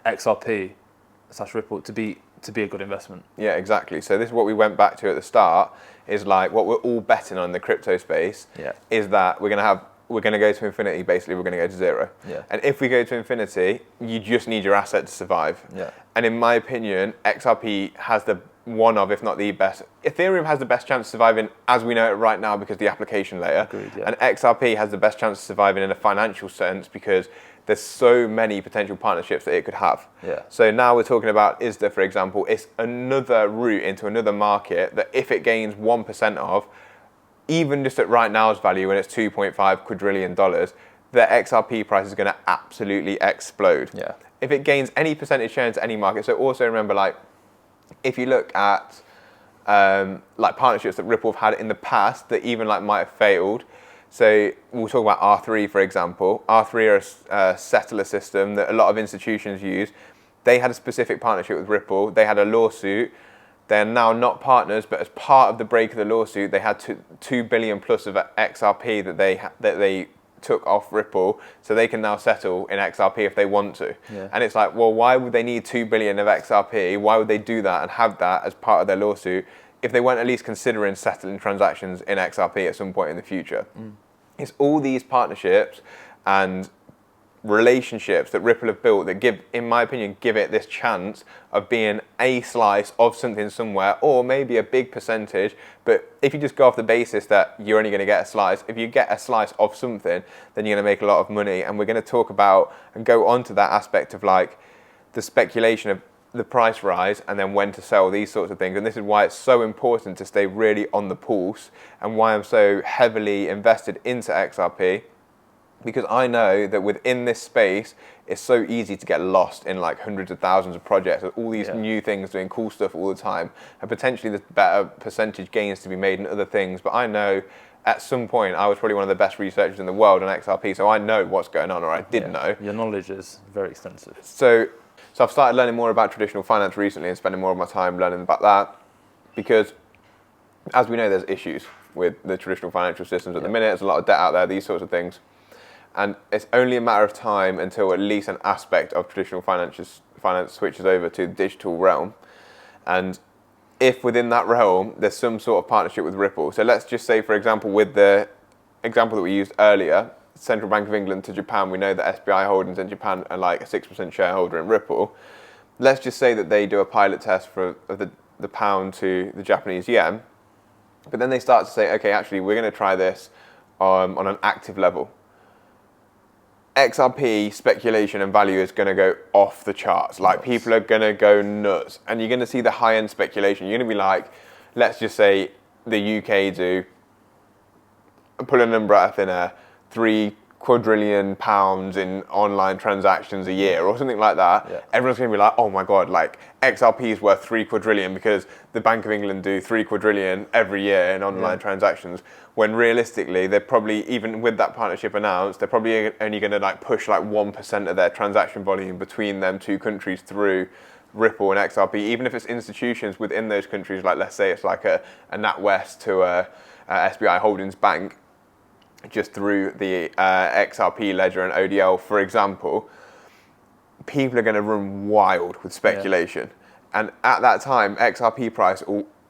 XRP/Ripple to be a good investment. Yeah, exactly. So this is what we went back to at the start. Is like what we're all betting on in the crypto space. Yeah. Is that we're going to go to infinity. Basically, we're going to go to zero. Yeah. And if we go to infinity, you just need your asset to survive. Yeah. And in my opinion, XRP has one of, if not the best. Ethereum has the best chance of surviving as we know it right now because the application layer. Agreed, yeah. And XRP has the best chance of surviving in a financial sense because there's so many potential partnerships that it could have. Yeah. So now we're talking about ISDA, for example. It's another route into another market that if it gains 1% of, even just at right now's value when it's $2.5 quadrillion, the XRP price is going to absolutely explode. Yeah. If it gains any percentage share into any market, so also remember, like, if you look at like partnerships that Ripple have had in the past that even like might have failed. So we'll talk about R3, for example. R3 are a settler system that a lot of institutions use. They had a specific partnership with Ripple. They had a lawsuit. They're now not partners, but as part of the break of the lawsuit, they had $2 billion plus of XRP that they took off Ripple, so they can now settle in XRP if they want to. Yeah. And it's like, well, why would they need 2 billion of XRP? Why would they do that and have that as part of their lawsuit if they weren't at least considering settling transactions in XRP at some point in the future? It's all these partnerships and relationships that Ripple have built that give, in my opinion, give it this chance of being a slice of something somewhere, or maybe a big percentage. But if you just go off the basis that you're only going to get a slice, if you get a slice of something, then you're going to make a lot of money. And we're going to talk about and go on to that aspect of like the speculation of the price rise and then when to sell, these sorts of things. And this is why it's so important to stay really on the pulse and why I'm so heavily invested into XRP. Because I know that within this space, it's so easy to get lost in like hundreds of thousands of projects with all these new things doing cool stuff all the time. And potentially there's better percentage gains to be made in other things. But I know at some point I was probably one of the best researchers in the world on XRP. So I know what's going on, or I did know. Your knowledge is very extensive. So I've started learning more about traditional finance recently and spending more of my time learning about that. Because as we know, there's issues with the traditional financial systems at the minute. There's a lot of debt out there, these sorts of things. And it's only a matter of time until at least an aspect of traditional finance switches over to the digital realm. And if within that realm, there's some sort of partnership with Ripple. So let's just say, for example, with the example that we used earlier, Central Bank of England to Japan, we know that SBI Holdings in Japan are like a 6% shareholder in Ripple. Let's just say that they do a pilot test of the pound to the Japanese yen. But then they start to say, okay, actually, we're going to try this on an active level. XRP speculation and value is going to go off the charts. Like people are going to go nuts, and you're going to see the high end speculation. You're going to be like, let's just say the UK do, pull a number out of thin air, £3 quadrillion in online transactions a year or something like that. Yeah. Everyone's going to be like, oh my God, like XRP is worth 3 quadrillion because the Bank of England do 3 quadrillion every year in online transactions. When realistically, they're probably, even with that partnership announced, they're probably only going to like push like 1% of their transaction volume between them two countries through Ripple and XRP, even if it's institutions within those countries, like let's say it's like a NatWest to a SBI Holdings Bank, just through the XRP ledger and ODL, for example, people are going to run wild with speculation. Yeah. And at that time, XRP price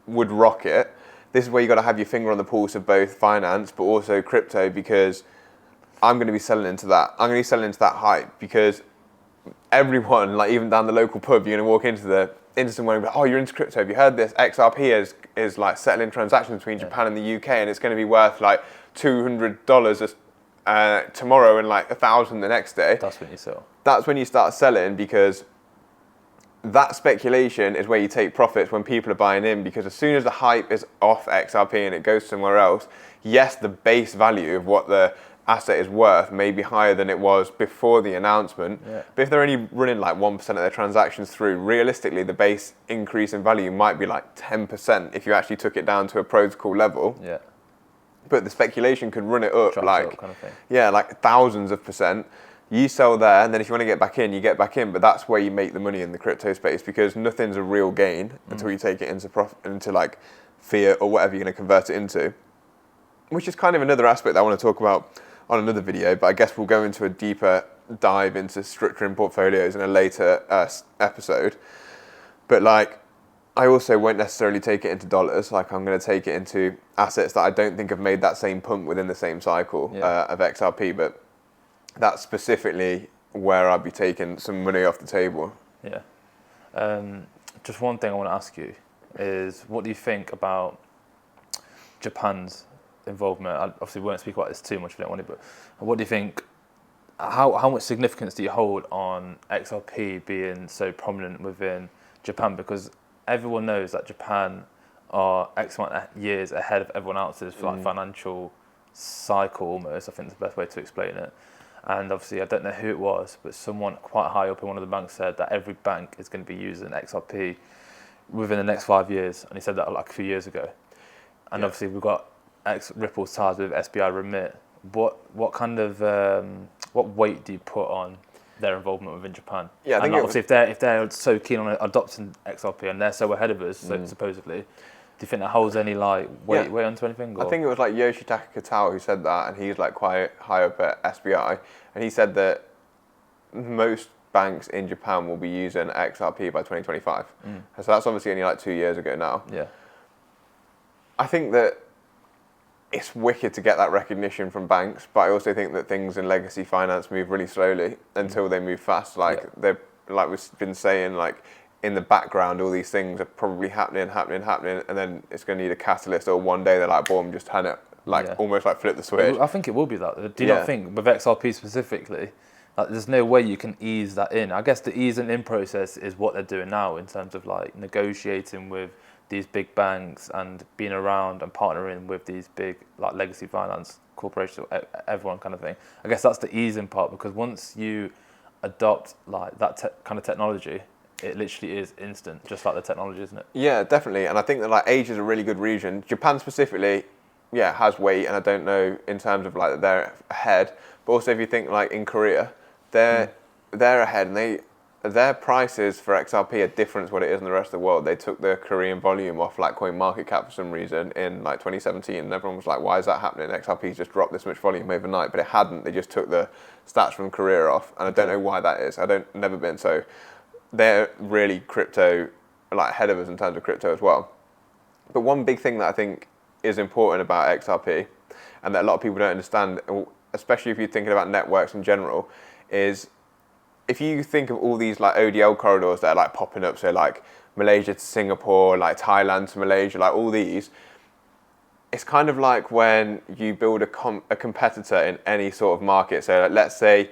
would rocket. This is where you got to have your finger on the pulse of both finance, but also crypto, because I'm going to be selling into that. I'm going to be selling into that hype, because everyone, like even down the local pub, you're going to walk into someone and be like, oh, you're into crypto. Have you heard this? XRP is like settling transactions between Japan and the UK, and it's going to be worth like $200 tomorrow and like $1,000 the next day. That's when you sell. That's when you start selling, because that speculation is where you take profits when people are buying in, because as soon as the hype is off XRP and it goes somewhere else, yes, the base value of what the asset is worth may be higher than it was before the announcement, but if they're only running like 1% of their transactions through, realistically the base increase in value might be like 10% if you actually took it down to a protocol level. Yeah. But the speculation could run it up like, kind of thing. Yeah, like thousands of percent. You sell there, and then if you want to get back in, you get back in. But that's where you make the money in the crypto space, because nothing's a real gain until you take it into like fiat or whatever you're going to convert it into. Which is kind of another aspect that I want to talk about on another video. But I guess we'll go into a deeper dive into structuring portfolios in a later episode. But like, I also won't necessarily take it into dollars. Like, I'm going to take it into assets that I don't think have made that same pump within the same cycle of XRP. But that's specifically where I'd be taking some money off the table. Yeah. Just one thing I want to ask you is, what do you think about Japan's involvement? I obviously won't speak about this too much if you don't want to, but what do you think, how much significance do you hold on XRP being so prominent within Japan? Because everyone knows that Japan are X amount of years ahead of everyone else's like financial cycle almost, I think is the best way to explain it. And obviously, I don't know who it was, but someone quite high up in one of the banks said that every bank is going to be using XRP within the next 5 years. And he said that like a few years ago. And obviously, we've got Ripple's ties with SBI Remit. What kind of what weight do you put on their involvement within Japan? Yeah, I think obviously, if they're so keen on adopting XRP and they're so ahead of us, supposedly, do you think that holds any like weight onto anything? Or? I think it was like Yoshitaka Katawa who said that, and he's like quite high up at SBI, and he said that most banks in Japan will be using XRP by 2025. So that's obviously only like 2 years ago now. Yeah. I think that it's wicked to get that recognition from banks, but I also think that things in legacy finance move really slowly until they move fast. Like they're, like we've been saying, like in the background, all these things are probably happening, and then it's going to need a catalyst, or one day they're like, boom, just turn it, like almost like flip the switch. I think it will be that. Do you not think with XRP specifically, like there's no way you can ease that in? I guess the easing in process is what they're doing now in terms of like negotiating with these big banks and being around and partnering with these big like legacy finance corporations, everyone kind of thing. I guess that's the easing part, because once you adopt like that kind of technology, it literally is instant, just like the technology, isn't it? Yeah, definitely. And I think that like Asia is a really good region. Japan specifically, has weight, and I don't know in terms of like they're ahead. But also if you think like in Korea, they're ahead, and their prices for XRP are different to what it is in the rest of the world. They took the Korean volume off like CoinMarketCap for some reason in like 2017, and everyone was like, why is that happening? XRP's just dropped this much volume overnight, but it hadn't. They just took the stats from Korea off, and I don't know why that is. Never been so. They're really crypto, like ahead of us in terms of crypto as well. But one big thing that I think is important about XRP, and that a lot of people don't understand, especially if you're thinking about networks in general, is if you think of all these like ODL corridors that are like popping up, so like Malaysia to Singapore, like Thailand to Malaysia, like all these, it's kind of like when you build a competitor in any sort of market. So like, let's say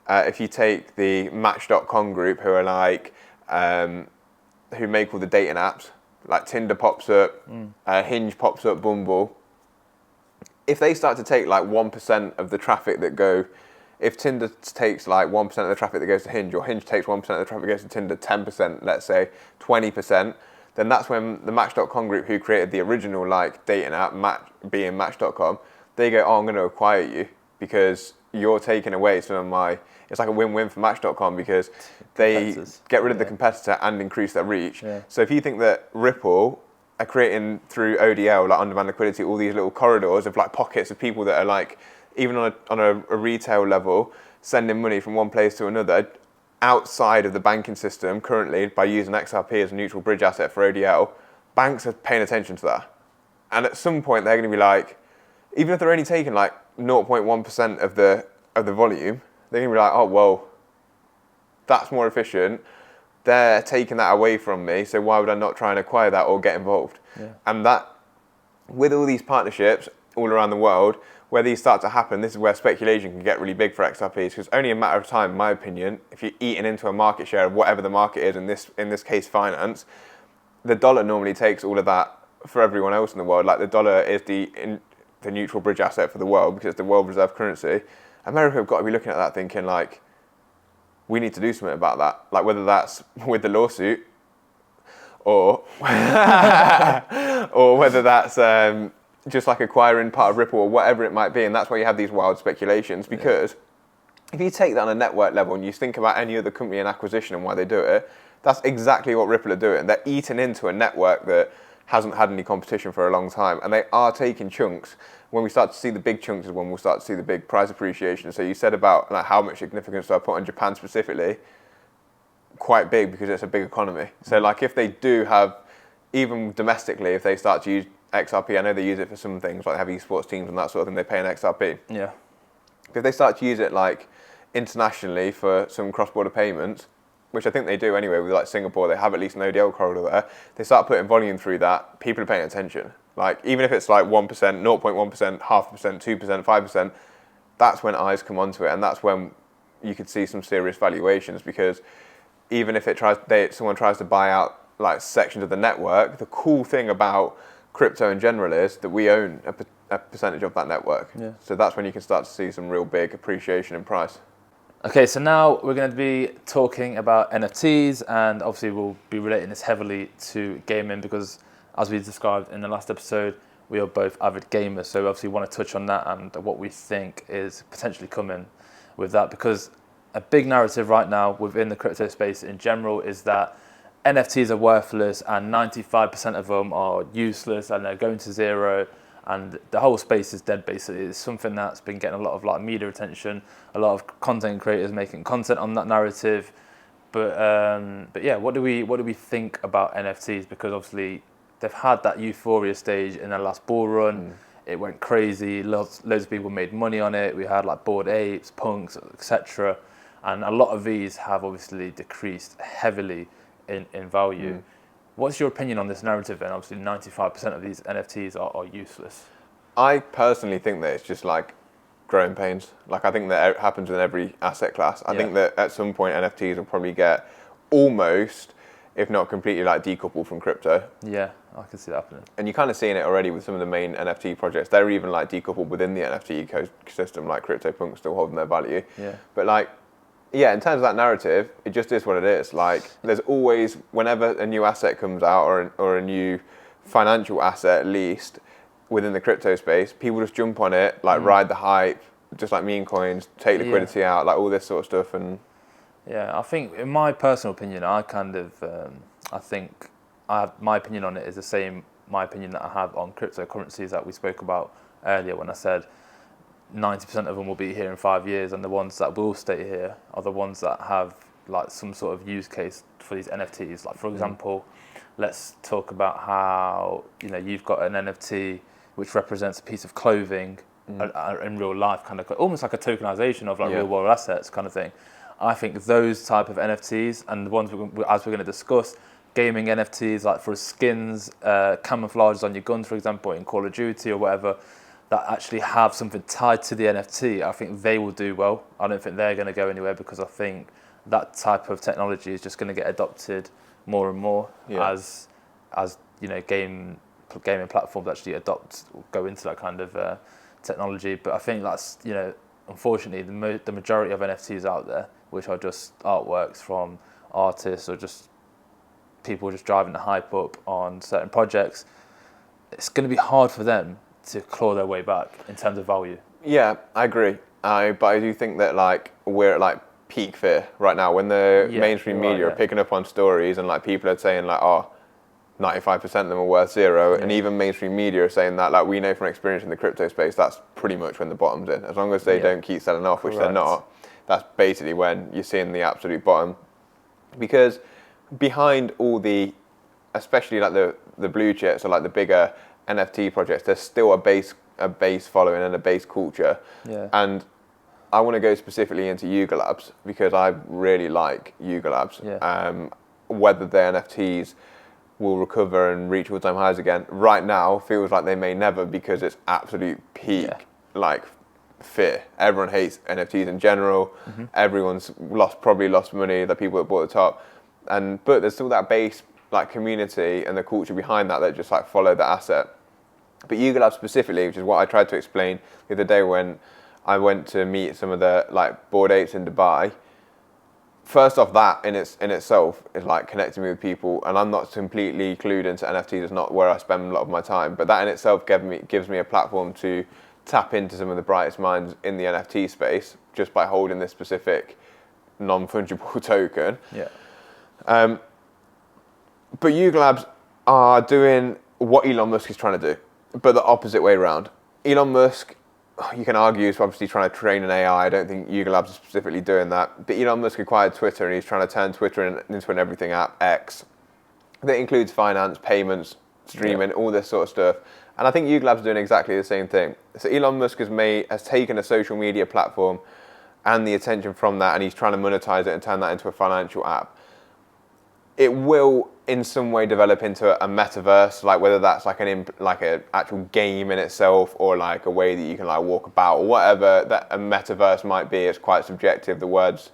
if you take the Match.com group, who are like, who make all the dating apps, like Tinder pops up, Hinge pops up, Bumble. If they start to take like 1% of the traffic that go, if Tinder takes like 1% of the traffic that goes to Hinge, or Hinge takes 1% of the traffic that goes to Tinder, 10%, let's say, 20%, then that's when the Match.com group, who created the original like dating app, being Match.com, they go, oh, I'm going to acquire you because you're taking away some of my, it's like a win-win for Match.com because they get rid of the competitor and increase their reach. Yeah. So if you think that Ripple are creating through ODL, like on-demand liquidity, all these little corridors of like pockets of people that are like, even on a retail level, sending money from one place to another outside of the banking system currently by using XRP as a neutral bridge asset for ODL, banks are paying attention to that. And at some point they're going to be like, even if they're only taking like 0.1% of the volume, they're going to be like, oh, well, that's more efficient. They're taking that away from me, so why would I not try and acquire that or get involved? Yeah. And that, with all these partnerships all around the world, where these start to happen, this is where speculation can get really big for XRPs, because only a matter of time, in my opinion, if you're eating into a market share of whatever the market is, in this case finance, the dollar normally takes all of that for everyone else in the world. Like the dollar is the neutral bridge asset for the world because it's the world reserve currency. America have got to be looking at that thinking like, we need to do something about that. Like whether that's with the lawsuit or or whether that's just like acquiring part of Ripple or whatever it might be. And that's why you have these wild speculations, because if you take that on a network level and you think about any other company in acquisition and why they do it, that's exactly what Ripple are doing. They're eating into a network that hasn't had any competition for a long time, and they are taking chunks. When we start to see the big chunks is when we'll start to see the big price appreciation. So you said about like, how much significance do I put on Japan specifically? Quite big, because it's a big economy. So like if they do have, even domestically, if they start to use XRP, I know they use it for some things, like they have esports teams and that sort of thing, they pay an XRP. Yeah. If they start to use it like internationally for some cross-border payments, which I think they do anyway with like Singapore, they have at least an ODL corridor there, they start putting volume through that, people are paying attention. Like even if it's like 1%, 0.1%, 0.5%, 2%, 5%, that's when eyes come onto it, and that's when you could see some serious valuations, because even if someone tries to buy out like sections of the network, the cool thing about crypto in general is that we own a percentage of that network. Yeah. So that's when you can start to see some real big appreciation in price. Okay, so now we're going to be talking about NFTs, and obviously we'll be relating this heavily to gaming because, as we described in the last episode, we are both avid gamers. So we obviously want to touch on that and what we think is potentially coming with that, because a big narrative right now within the crypto space in general is that NFTs are worthless and 95% of them are useless and they're going to zero, and the whole space is dead basically. It's something that's been getting a lot of like media attention, a lot of content creators making content on that narrative. But yeah, what do we think about NFTs? Because obviously they've had that euphoria stage in their last bull run. It went crazy. Loads of people made money on it. We had like Bored Apes, Punks, etc. And a lot of these have obviously decreased heavily in value. What's your opinion on this narrative? And obviously 95% of these NFTs are useless. I personally think that it's just like growing pains. Like I think that it happens in every asset class. I think that at some point NFTs will probably get almost, if not completely, like decoupled from crypto. Yeah, I can see that happening. And you're kind of seeing it already with some of the main NFT projects. They're even like decoupled within the NFT ecosystem, like CryptoPunks still holding their value. Yeah. But like, yeah, in terms of that narrative, it just is what it is. Like, there's always, whenever a new asset comes out or a new financial asset, at least within the crypto space, people just jump on it, like ride the hype, just like meme coins, take liquidity out, like all this sort of stuff. And yeah, I think in my personal opinion, I think my opinion on it is the same, my opinion that I have on cryptocurrencies that we spoke about earlier when I said 90% of them will be here in 5 years, and the ones that will stay here are the ones that have like some sort of use case for these NFTs. Like for example, let's talk about how you've got an NFT which represents a piece of clothing in real life, kind of almost like a tokenization of like real world assets kind of thing. I think those type of NFTs and the ones as we're going to discuss, gaming NFTs like for skins, camouflages on your guns, for example, in Call of Duty or whatever. that actually have something tied to the NFT, I think they will do well. I don't think they're going to go anywhere, because I think that type of technology is just going to get adopted more and more as gaming platforms actually go into that kind of technology. But I think that's, unfortunately, the majority of NFTs out there, which are just artworks from artists or just people just driving the hype up on certain projects, it's going to be hard for them to claw their way back in terms of value. Yeah, I agree. But I do think that we're at peak fear right now, when the mainstream media are picking up on stories and people are saying 95% of them are worth zero, and even mainstream media are saying that we know from experience in the crypto space, that's pretty much when the bottom's in. As long as they don't keep selling off, which they're not, that's basically when you're seeing the absolute bottom. Because behind all the, especially the blue chips or the bigger NFT projects, there's still a base following and a base culture. Yeah. And I want to go specifically into Yuga Labs, because I really like Yuga Labs. Yeah. Whether the NFTs will recover and reach all-time highs again, right now feels like they may never, because it's absolute peak fear. Everyone hates NFTs in general. Mm-hmm. Everyone's probably lost money, the people that bought the top, but there's still that base community and the culture behind that just follow the asset. But Yuga Labs specifically, which is what I tried to explain the other day when I went to meet some of the Bored Apes in Dubai. First off, that in itself is connecting me with people, and I'm not completely clued into NFTs. It's not where I spend a lot of my time, but that in itself gives me a platform to tap into some of the brightest minds in the NFT space just by holding this specific non-fungible token. Yeah. But Yuga Labs are doing what Elon Musk is trying to do, but the opposite way around. Elon Musk, you can argue, is obviously trying to train an AI. I don't think Yuga Labs is specifically doing that. But Elon Musk acquired Twitter, and he's trying to turn Twitter into an everything app, X. That includes finance, payments, streaming, all this sort of stuff. And I think Yuga Labs is doing exactly the same thing. So Elon Musk has taken a social media platform and the attention from that, and he's trying to monetize it and turn that into a financial app. It will in some way develop into a metaverse, whether that's an actual game in itself, or a way that you can walk about, or whatever that a metaverse might be. It's quite subjective. The word's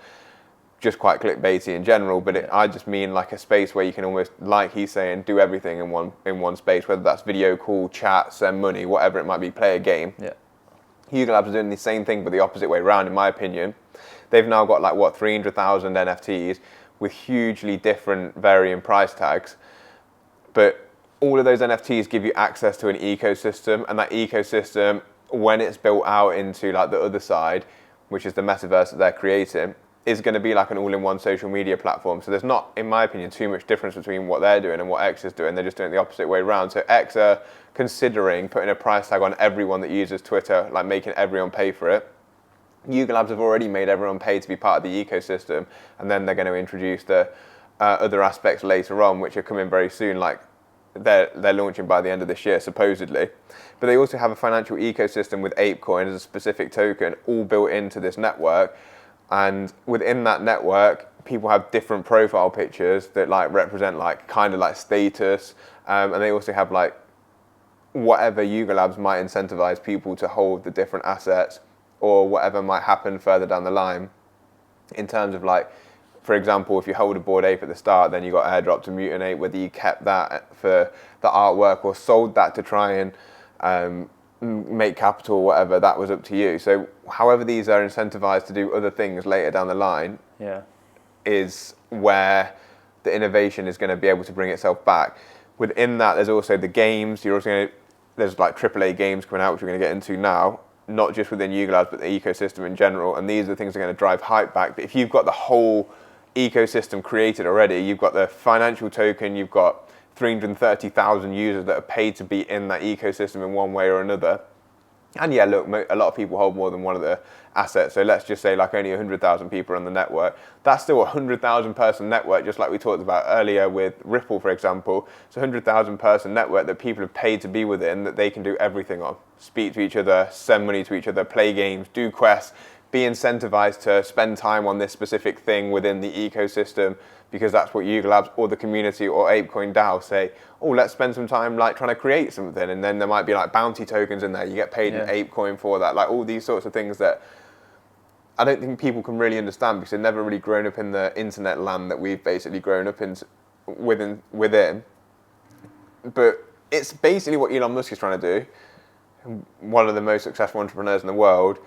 just quite clickbaity in general, but I just mean a space where you can almost, he's saying, do everything in one space, whether that's video call, chat, send money, whatever it might be, play a game. Yeah. Yuga Labs are doing the same thing, but the opposite way around, in my opinion. They've now got 300,000 NFTs with hugely different varying price tags, but all of those NFTs give you access to an ecosystem, and that ecosystem, when it's built out into the other side, which is the metaverse that they're creating, is going to be an all-in-one social media platform. So there's not, in my opinion, too much difference between what they're doing and what X is doing. They're just doing it the opposite way around. So X are considering putting a price tag on everyone that uses Twitter, making everyone pay for it. Yuga Labs have already made everyone pay to be part of the ecosystem, and then they're going to introduce the other aspects later on, which are coming very soon. They're launching by the end of this year, supposedly. But they also have a financial ecosystem with ApeCoin as a specific token, all built into this network. And within that network, people have different profile pictures that represent status, and they also have whatever Yuga Labs might incentivize people to hold the different assets, or whatever might happen further down the line, in terms of for example, if you hold a Bored Ape at the start, then you got airdrop to Mutant Ape, whether you kept that for the artwork or sold that to try and make capital or whatever, that was up to you. So however these are incentivized to do other things later down the line is where the innovation is going to be able to bring itself back. Within that, there's also the games. There's AAA games coming out, which we're going to get into now, not just within Yuga Labs, but the ecosystem in general. And these are the things that are going to drive hype back. But if you've got the whole ecosystem created already, you've got the financial token, you've got 330,000 users that are paid to be in that ecosystem in one way or another. And yeah, look, a lot of people hold more than one of the assets. So let's just say only 100,000 people on the network. That's still a 100,000 person network, just like we talked about earlier with Ripple, for example. It's a 100,000 person network that people have paid to be within, that they can do everything on. Speak to each other, send money to each other, play games, do quests, be incentivized to spend time on this specific thing within the ecosystem because that's what Yuga Labs or the community or ApeCoin DAO say, oh, let's spend some time like trying to create something. And then there might be like bounty tokens in there. You get paid in ApeCoin for that. Like all these sorts of things that I don't think people can really understand because they've never really grown up in the internet land that we've basically grown up in within. But it's basically what Elon Musk is trying to do. One of the most successful entrepreneurs in the world,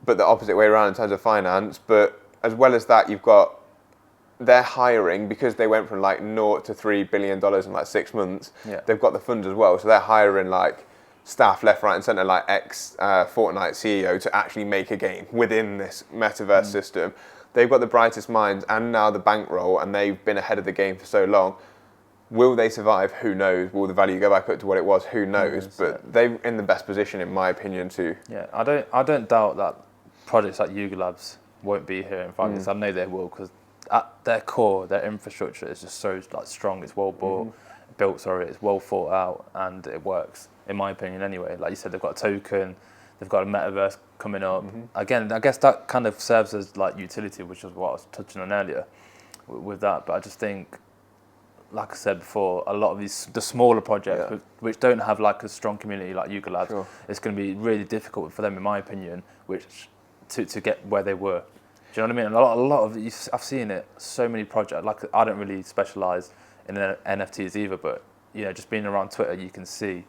but the opposite way around in terms of finance. But as well as that, you've got they're hiring because they went from like $0 to $3 billion in like 6 months. Yeah. They've got the funds as well, so they're hiring like staff left, right, and centre, like Fortnite CEO to actually make a game within this metaverse system. They've got the brightest minds and now the bankroll, and they've been ahead of the game for so long. Will they survive? Who knows? Will the value go back up to what it was? Who knows? But they're in the best position, in my opinion, to. Yeah, I don't doubt that projects like Yuga Labs won't be here in 5 years. I know they will because at their core, their infrastructure is just so like strong. It's well built. It's well thought out, and it works. In my opinion, anyway. Like you said, they've got a token, they've got a metaverse coming up. Again, I guess that kind of serves as like utility, which is what I was touching on earlier with that. But I just think, like I said before, a lot of the smaller projects which don't have like a strong community like Yuga Labs, it's going to be really difficult for them, in my opinion, to get where they were. Do you know what I mean? A lot of I've seen it. So many projects. Like I don't really specialize in NFTs either, but just being around Twitter, you can see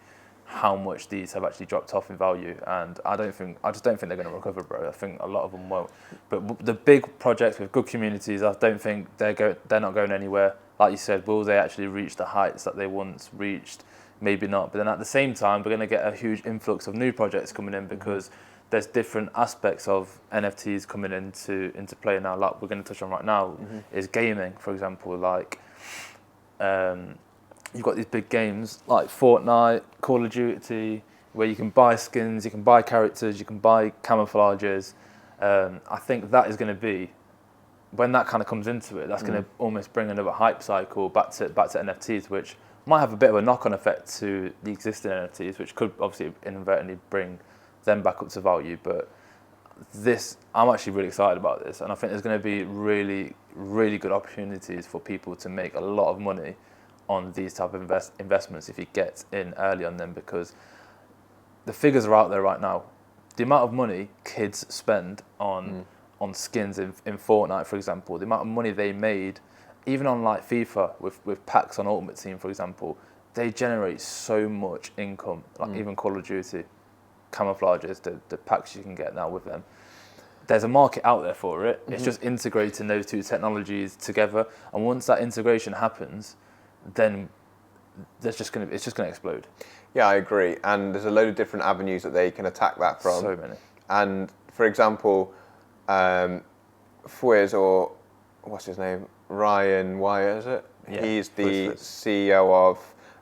how much these have actually dropped off in value, and I just don't think they're going to recover, bro. I think a lot of them won't. But the big projects with good communities, I don't think they're not going anywhere. Like you said, will they actually reach the heights that they once reached? Maybe not. But then at the same time, we're going to get a huge influx of new projects coming in because there's different aspects of NFTs coming into play now. Like we're going to touch on right now is gaming, for example. Like you've got these big games like Fortnite, Call of Duty, where you can buy skins, you can buy characters, you can buy camouflages. I think that is going to be, when that kind of comes into it, that's going to almost bring another hype cycle back to NFTs, which might have a bit of a knock-on effect to the existing NFTs, which could obviously inadvertently bring them back up to value. But I'm actually really excited about this, and I think there's going to be really, really good opportunities for people to make a lot of money on these type of investments if you get in early on them, because the figures are out there right now. The amount of money kids spend on skins in Fortnite, for example, the amount of money they made, even on like FIFA with packs on Ultimate Team, for example, they generate so much income. Like even Call of Duty, camouflages, the packs you can get now with them. There's a market out there for it. It's just integrating those two technologies together, and once that integration happens, then it's just going to explode. Yeah, I agree. And there's a load of different avenues that they can attack that from. So many. And for example, Fwiz, or what's his name? Ryan Wyatt, is it? Yeah, he's the Fwiz. CEO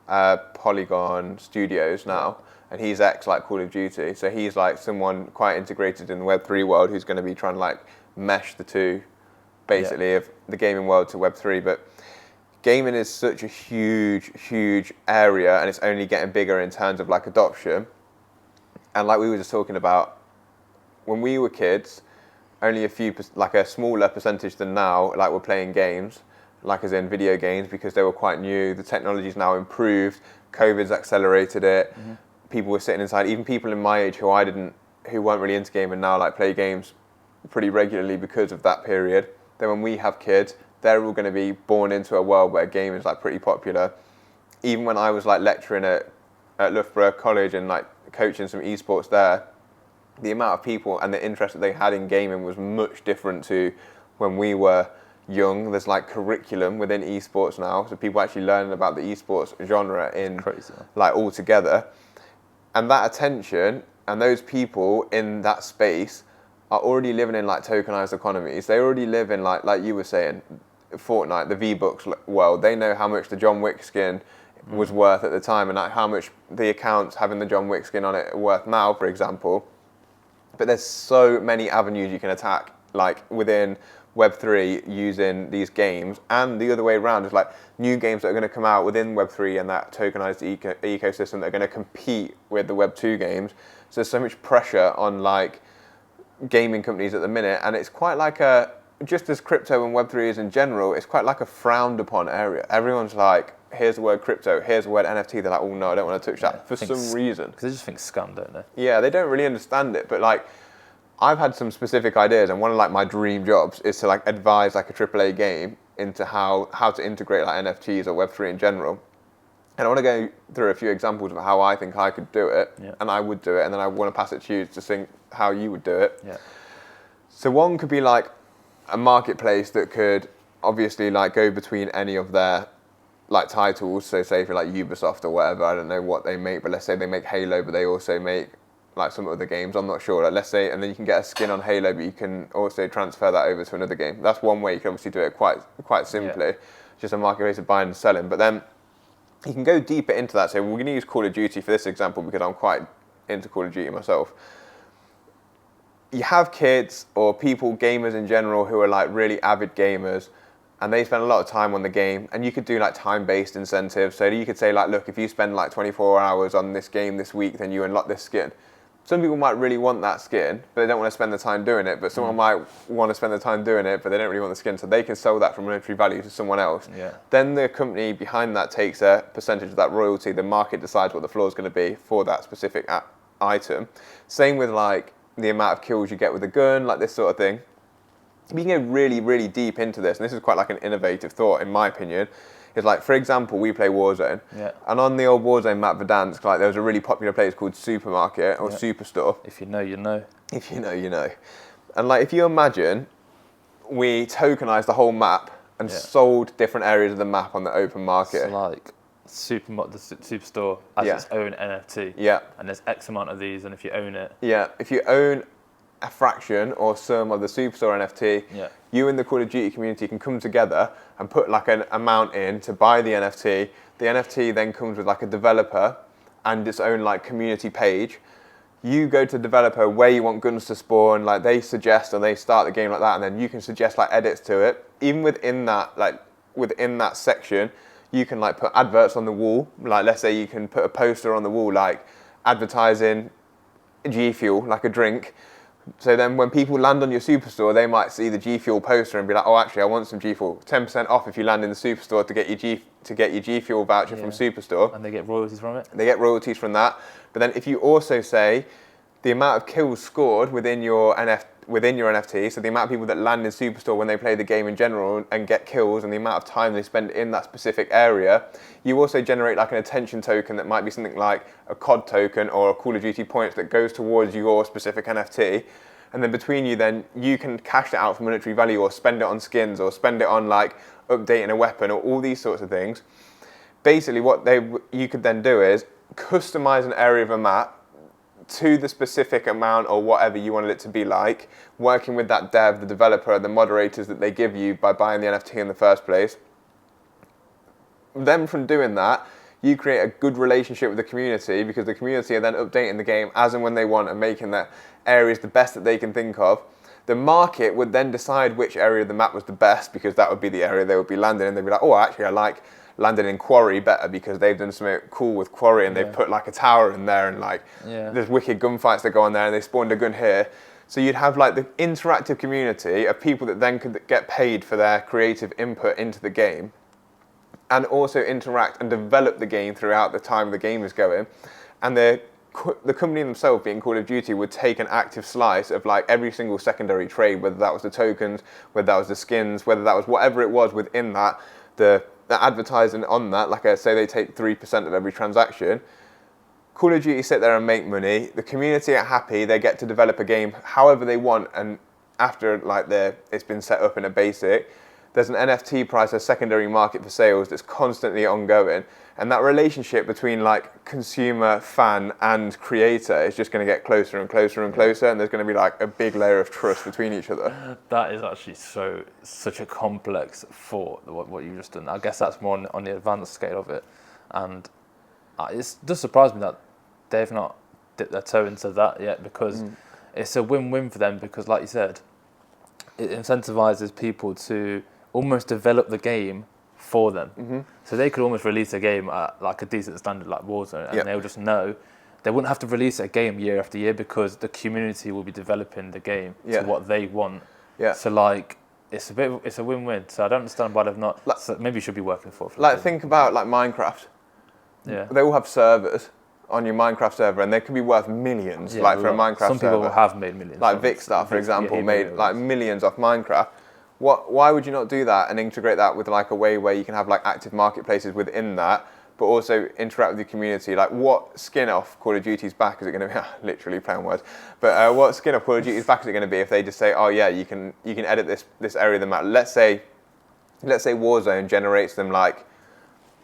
of Polygon Studios now. And he's ex like Call of Duty. So he's like someone quite integrated in the Web3 world who's going to be trying to like mesh the two, basically, of the gaming world to Web3. But gaming is such a huge, huge area, and it's only getting bigger in terms of like adoption. And like we were just talking about, when we were kids, only a smaller percentage than now, like we're playing games, like as in video games, because they were quite new. The technology's now improved. COVID's accelerated it. People were sitting inside. Even people in my age who weren't really into gaming now, like play games pretty regularly because of that period. Then when we have kids, they're all going to be born into a world where gaming is like pretty popular. Even when I was like lecturing at Loughborough College and like coaching some esports there, the amount of people and the interest that they had in gaming was much different to when we were young. There's like curriculum within esports now, so people actually learning about the esports genre in like all together. And that attention and those people in that space are already living in like tokenized economies. They already live in like you were saying, Fortnite, the V-Bucks world. They know how much the John Wick skin was worth at the time, and like how much the accounts having the John Wick skin on it are worth now, for example. But there's so many avenues you can attack, like within Web3 using these games, and the other way around is like new games that are going to come out within Web3 and that tokenized ecosystem that are going to compete with the Web2 games. So there's so much pressure on like gaming companies at the minute, and it's quite like a, just as crypto and Web3 is in general, it's quite like a frowned upon area. Everyone's like, here's the word crypto, here's the word NFT. They're like, oh no, I don't want to touch that for some reason. Because they just think scam, don't they? Yeah, they don't really understand it. But like, I've had some specific ideas, and one of like my dream jobs is to like advise like a AAA game into how to integrate like NFTs or Web3 in general. And I want to go through a few examples of how I think I could do it, and I would do it, and then I want to pass it to you to think how you would do it. Yeah. So one could be like a marketplace that could obviously like go between any of their like titles. So say for like Ubisoft or whatever, I don't know what they make, but let's say they make Halo, but they also make like some other games. I'm not sure. Like let's say, and then you can get a skin on Halo, but you can also transfer that over to another game. That's one way you can obviously do it quite simply. Just a marketplace of buying and selling. But then you can go deeper into that. So we're going to use Call of Duty for this example because I'm quite into Call of Duty myself. You have kids or people, gamers in general, who are like really avid gamers, and they spend a lot of time on the game, and you could do like time-based incentives. So you could say like, look, if you spend like 24 hours on this game this week, then you unlock this skin. Some people might really want that skin, but they don't want to spend the time doing it. But someone might want to spend the time doing it, but they don't really want the skin, so they can sell that for monetary value to someone else. Yeah. Then the company behind that takes a percentage of that royalty. The market decides what the floor is going to be for that specific item. Same with like the amount of kills you get with a gun, like this sort of thing. You can go really, really deep into this, and this is quite like an innovative thought, in my opinion. Is like, for example, we play Warzone, and on the old Warzone map Verdansk, like there was a really popular place called Supermarket or Superstore. If you know, you know. If you know, you know. And like, if you imagine, we tokenized the whole map and sold different areas of the map on the open market. It's like the Superstore has its own NFT. Yeah. And there's X amount of these, and if you own it. Yeah. If you own a fraction or some of the Superstore NFT, you and the Call of Duty community can come together and put like an amount in to buy the NFT. The NFT then comes with like a developer and its own like community page. You go to the developer where you want guns to spawn, like they suggest, or they start the game like that, and then you can suggest like edits to it. Even within that section, you can like put adverts on the wall. Like let's say you can put a poster on the wall like advertising G Fuel, like a drink. So then when people land on your Superstore, they might see the G Fuel poster and be like, oh, actually, I want some G Fuel. 10% off if you land in the Superstore to get your G Fuel voucher from Superstore. And they get royalties from it? They get royalties from that. But then if you also say the amount of kills scored within your NFT, so the amount of people that land in Superstore when they play the game in general and get kills and the amount of time they spend in that specific area, you also generate like an attention token that might be something like a COD token or a Call of Duty points that goes towards your specific NFT. And then between you, then you can cash it out for monetary value or spend it on skins or spend it on like updating a weapon or all these sorts of things. Basically what you could then do is customize an area of a map to the specific amount or whatever you wanted it to be like, working with that dev, the developer, the moderators that they give you by buying the NFT in the first place. Then from doing that, you create a good relationship with the community because the community are then updating the game as and when they want and making their areas the best that they can think of. The market would then decide which area of the map was the best because that would be the area they would be landing in. They'd be like, oh, actually, I like landed in Quarry better because they've done something cool with Quarry and they've put like a tower in there and like there's wicked gunfights that go on there and they spawned a gun here. So you'd have like the interactive community of people that then could get paid for their creative input into the game and also interact and develop the game throughout the time the game is going. And the company themselves, being Call of Duty, would take an active slice of like every single secondary trade, whether that was the tokens, whether that was the skins, whether that was whatever it was within that, the advertising on that. Like I say, they take 3% of every transaction. Call of Duty sit there and make money. The community are happy. They get to develop a game however they want, and after like it's been set up in a basic, there's an NFT price, a secondary market for sales that's constantly ongoing. And that relationship between like consumer, fan and creator is just going to get closer and closer and closer, and there's going to be like a big layer of trust between each other. That is actually such a complex thought, what you've just done. I guess that's more on the advanced scale of it. And it does surprise me that they've not dipped their toe into that yet, because it's a win-win for them, because like you said, it incentivizes people to almost develop the game for them. So they could almost release a game at like a decent standard like Warzone, and they'll just know they wouldn't have to release a game year after year because the community will be developing the game to what they want. Yeah. So like, it's a win-win. So I don't understand why they've not. So maybe you should be working for. Like think about like Minecraft. Yeah. They all have servers on your Minecraft server, and they could be worth millions. Like for a Minecraft server. Some people have made millions. Like Vicstar, for example, made like millions off Minecraft. Why would you not do that and integrate that with like a way where you can have like active marketplaces within that, but also interact with your community? Like, what skin off Call of Duty's back is it going to be? Literally playing words. But what skin off Call of Duty's back is it going to be if they just say, oh yeah, you can edit this area of the map. Let's say Warzone generates them like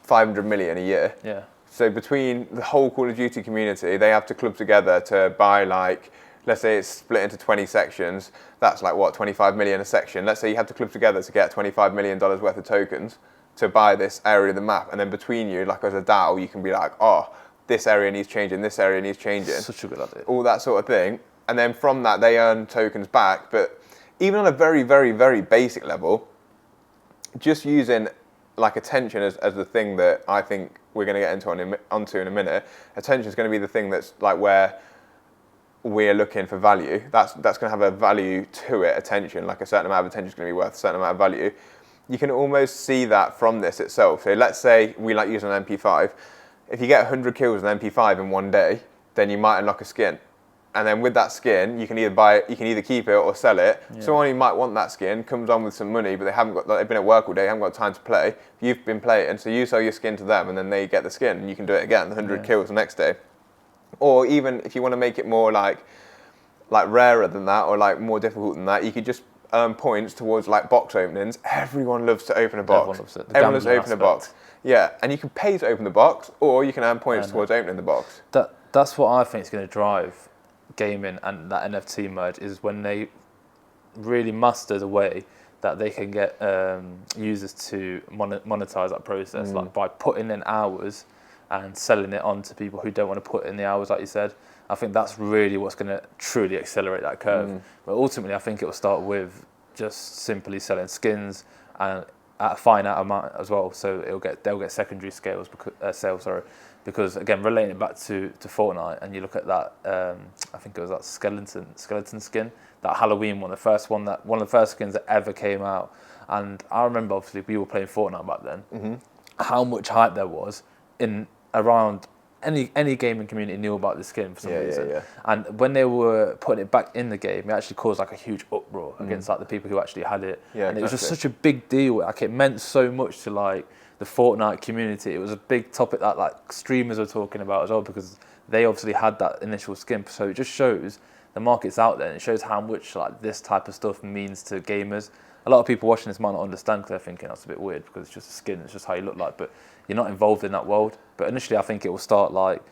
500 million a year. Yeah. So between the whole Call of Duty community, they have to club together to buy like, let's say it's split into 20 sections. That's like what, 25 million a section. Let's say you have to club together to get $25 million worth of tokens to buy this area of the map. And then between you, like as a DAO, you can be like, oh, this area needs changing, this area needs changing. Such a good idea. All that sort of thing. And then from that, they earn tokens back. But even on a very, very, very basic level, just using like attention as the thing that I think we're going to get onto in a minute. Attention is going to be the thing that's like where we're looking for value. That's going to have a value to it, attention. Like a certain amount of attention is going to be worth a certain amount of value. You can almost see that from this itself. So let's say we like using an MP5. If you get 100 kills with an MP5 in one day, then you might unlock a skin. And then with that skin, you can either buy it, you can either keep it or sell it. Yeah. Someone who might want that skin comes on with some money, but they've been at work all day, haven't got time to play. You've been playing, so you sell your skin to them, and then they get the skin, and you can do it again, 100 kills the next day. Or even if you want to make it more like rarer than that, or like more difficult than that, you could just earn points towards like box openings. Everyone loves to open a box. Everyone loves to open a box. Yeah, and you can pay to open the box, or you can earn points towards opening the box. That's what I think is going to drive gaming and that NFT merge, is when they really master the way that they can get users to monetize that process, like by putting in hours and selling it on to people who don't want to put in the hours, like you said. I think that's really what's going to truly accelerate that curve. But ultimately, I think it will start with just simply selling skins and at a finite amount as well. So they'll get secondary sales because again, relating it back to Fortnite, and you look at that, I think it was that skeleton skin, that Halloween one, one of the first skins that ever came out. And I remember, obviously, we were playing Fortnite back then. How much hype there was in around any gaming community knew about the skin for some reason. Yeah. And when they were putting it back in the game, it actually caused like a huge uproar against like the people who actually had it. Yeah, and it was just such a big deal. Like, it meant so much to like the Fortnite community. It was a big topic that like streamers were talking about as well, because they obviously had that initial skin. So it just shows the market's out there, and it shows how much like this type of stuff means to gamers. A lot of people watching this might not understand, because they're thinking that's a bit weird because it's just a skin, it's just how you look like, but you're not involved in that world. But initially, I think it will start like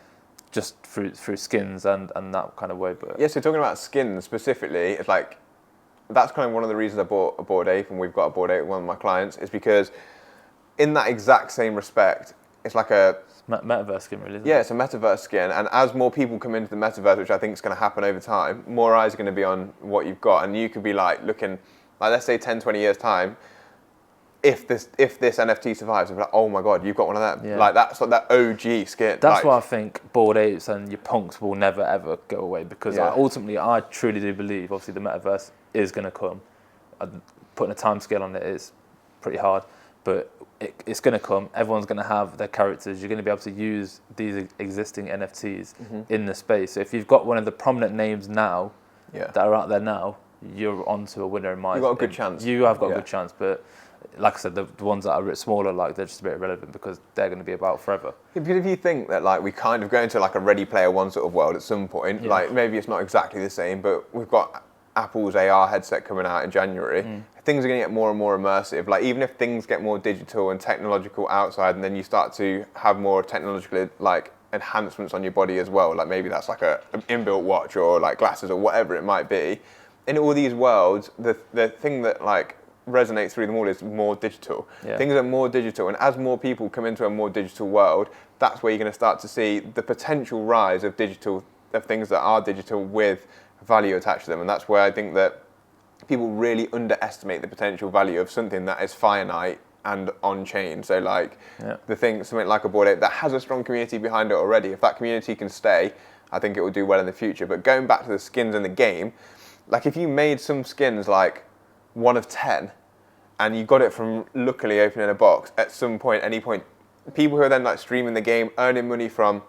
just through skins and that kind of way. But yeah, so talking about skins specifically, it's like that's kind of one of the reasons I bought a Bored Ape, and we've got a Bored Ape with one of my clients, is because in that exact same respect, it's like a metaverse skin, really. Yeah, it's a metaverse skin, and as more people come into the metaverse, which I think is going to happen over time, more eyes are going to be on what you've got, and you could be like looking, like let's say 10, 20 years time, if this NFT survives, like, oh my god, you've got one of them. Yeah. Like that's like that OG skin. That's why I think Bored Apes and your punks will never ever go away, because ultimately I truly do believe, obviously, the metaverse is going to come. Putting a time scale on it is pretty hard, but it's going to come. Everyone's going to have their characters. You're going to be able to use these existing NFTs in the space. So if you've got one of the prominent names now that are out there now, you're onto a winner in my opinion. You've got a good chance. You have got a good chance, but like I said, the ones that are a bit smaller, like they're just a bit irrelevant because they're going to be about forever. Because if you think that like we kind of go into like a Ready Player One sort of world at some point, like maybe it's not exactly the same, but we've got Apple's AR headset coming out in January. Things are going to get more and more immersive. Like even if things get more digital and technological outside, and then you start to have more technological like enhancements on your body as well. Like maybe that's like an inbuilt watch or like glasses or whatever it might be. In all these worlds, the thing that like resonates through them all is more digital. Things are more digital, and as more people come into a more digital world, that's where you're going to start to see the potential rise of things that are digital with value attached to them. And that's where I think that people really underestimate the potential value of something that is finite and on chain. So like something like a Bored Ape that has a strong community behind it already, if that community can stay I think it will do well in the future. But going back to the skins in the game, like if you made some skins like 1 of 10, and you got it from luckily opening a box at some point, any point, people who are then like streaming the game, earning money from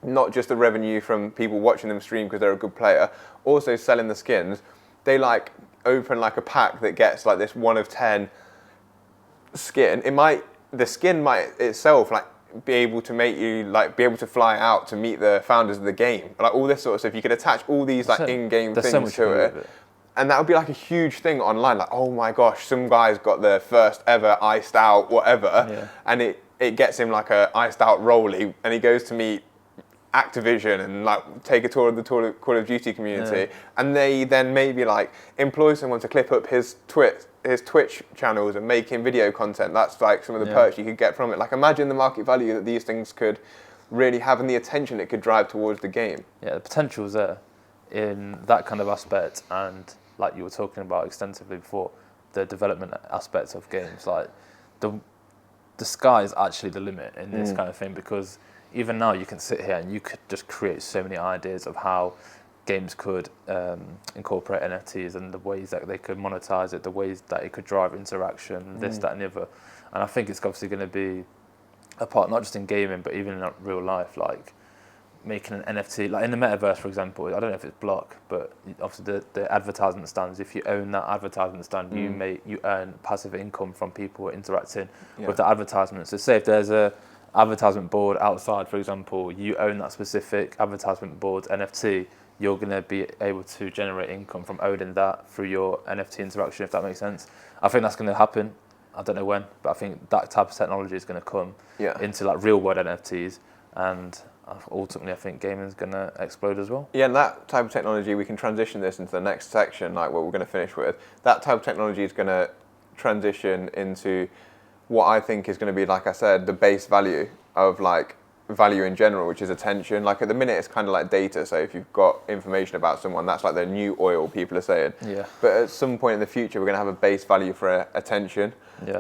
not just the revenue from people watching them stream because they're a good player, also selling the skins, they like open like a pack that gets like this 1 of 10 skin. The skin might itself like be able to make you like be able to fly out to meet the founders of the game, like all this sort of stuff. You could attach all these like in-game things to it. And that would be like a huge thing online, like, oh my gosh, some guy's got the first ever iced out whatever, and it gets him like a iced out rollie, and he goes to meet Activision and like take a tour of the Call of Duty community, and they then maybe like employ someone to clip up his Twitch channels and make him video content. That's like some of the perks you could get from it. Like imagine the market value that these things could really have and the attention it could drive towards the game. Yeah, the potential's there in that kind of aspect, and like you were talking about extensively before, the development aspects of games. Like the sky is actually the limit in this kind of thing, because even now you can sit here and you could just create so many ideas of how games could incorporate NFTs and the ways that they could monetize it, the ways that it could drive interaction, this, that, and the other. And I think it's obviously going to be a part not just in gaming but even in real life, like making an NFT, like in the metaverse, for example. I don't know if it's block, but obviously the advertisement stands. If you own that advertisement stand, you earn passive income from people interacting with the advertisement. So say if there's a advertisement board outside, for example, you own that specific advertisement board's NFT, you're going to be able to generate income from owning that through your NFT interaction, if that makes sense. I think that's going to happen. I don't know when, but I think that type of technology is going to come into like real world NFTs, and ultimately I think gaming is going to explode as well. Yeah, and that type of technology, we can transition this into the next section, like what we're going to finish with. That type of technology is going to transition into what I think is going to be, like I said, the base value of like value in general, which is attention. Like at the minute it's kind of like data, so if you've got information about someone, that's like the new oil, people are saying. But at some point in the future we're going to have a base value for attention,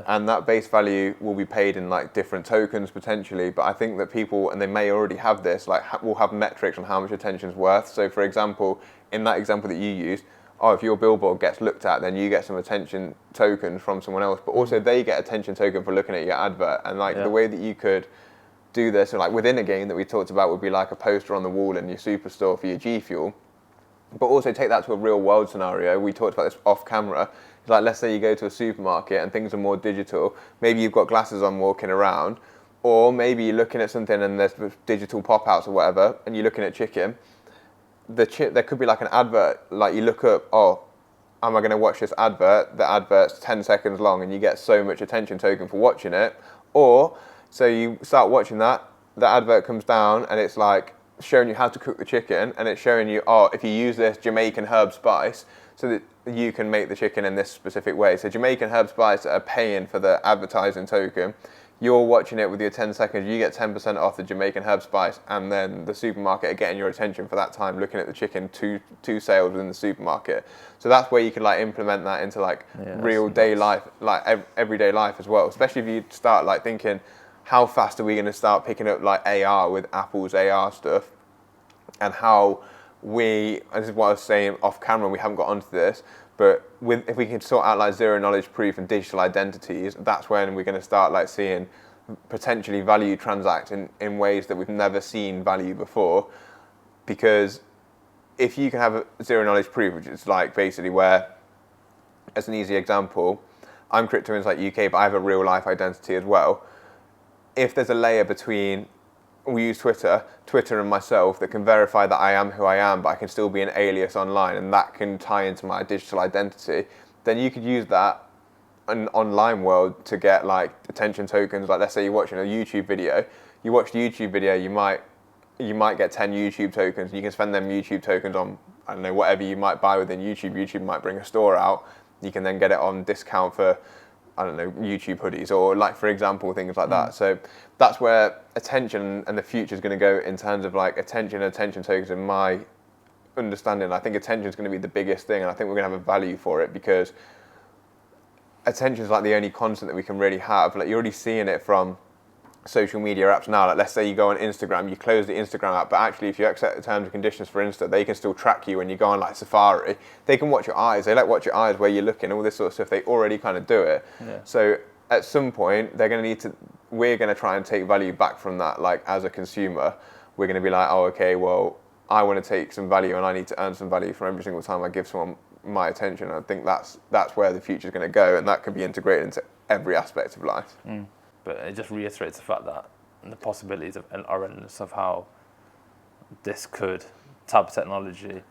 and that base value will be paid in like different tokens potentially. But I think that people, and they may already have this, like will have metrics on how much attention's worth. So for example, in that example that you used, if your billboard gets looked at, then you get some attention tokens from someone else, but also they get attention token for looking at your advert. And like the way that you could do this, so like within a game that we talked about would be like a poster on the wall in your superstore for your G Fuel, but also take that to a real world scenario. We talked about this off camera. It's like, let's say you go to a supermarket and things are more digital. Maybe you've got glasses on walking around, or maybe you're looking at something and there's digital pop-outs or whatever, and you're looking at chicken. There could be like an advert, like you look up, am I going to watch this advert? The advert's 10 seconds long and you get so much attention token for watching it. Or, so you start watching that, the advert comes down and it's like showing you how to cook the chicken, and it's showing you, if you use this Jamaican herb spice, so that you can make the chicken in this specific way. So Jamaican herb spice are paying for the advertising token. You're watching it with your 10 seconds, you get 10% off the Jamaican herb spice, and then the supermarket are getting your attention for that time looking at the chicken, two sales within the supermarket. So that's where you can like implement that into like real day life, like everyday life as well. Especially if you start like thinking, how fast are we going to start picking up like AR with Apple's AR stuff, and how and this is what I was saying off camera, we haven't got onto this, but if we can sort out like zero knowledge proof and digital identities, that's when we're going to start like seeing potentially value transact in ways that we've never seen value before. Because if you can have a zero knowledge proof, which is like basically where, as an easy example, I'm Crypto Insight UK, but I have a real life identity as well. If there's a layer between, we use Twitter and myself that can verify that I am who I am, but I can still be an alias online, and that can tie into my digital identity, then you could use that in an online world to get like attention tokens. Like let's say you're watching a YouTube video, you watch the YouTube video, you might get 10 YouTube tokens, and you can spend them YouTube tokens on, I don't know, whatever you might buy within YouTube. YouTube might bring a store out, you can then get it on discount for, I don't know, YouTube hoodies, or like, for example, things like that. So that's where attention and the future is going to go in terms of like attention tokens, in my understanding. I think attention is going to be the biggest thing, and I think we're going to have a value for it, because attention is like the only constant that we can really have. Like you're already seeing it from social media apps now. Like, let's say you go on Instagram, you close the Instagram app, but actually if you accept the terms and conditions for Insta, they can still track you when you go on like Safari. They can watch your eyes. They like watch your eyes, where you're looking, all this sort of stuff. They already kind of do it. Yeah. So at some point, they're going to need to. We're going to try and take value back from that. Like, as a consumer, we're going to be like, oh, okay, well, I want to take some value and I need to earn some value from every single time I give someone my attention. I think that's where the future is going to go, and that can be integrated into every aspect of life. But it just reiterates the fact that the possibilities are endless of how this type of technology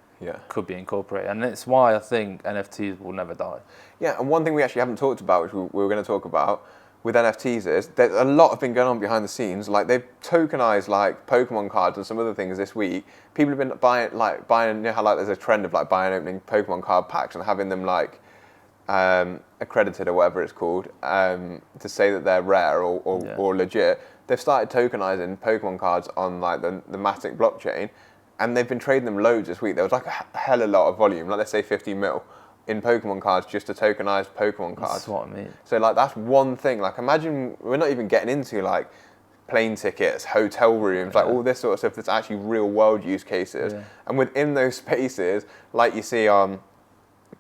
could be incorporated. And it's why I think NFTs will never die. Yeah, and one thing we actually haven't talked about, which we were going to talk about with NFTs, is there's a lot of been going on behind the scenes. Like, they've tokenized like Pokemon cards and some other things this week. People have been buying, you know how like there's a trend of like buying opening Pokemon card packs and having them like accredited or whatever it's called, to say that they're rare or legit. They've started tokenizing Pokemon cards on like the Matic blockchain, and they've been trading them loads this week. There was like a hell of a lot of volume, like let's say 50 mil in Pokemon cards, just to tokenize Pokemon cards. That's what I mean. So like that's one thing. Like, imagine, we're not even getting into like plane tickets, hotel rooms, like all this sort of stuff that's actually real world use cases. And within those spaces, like you see on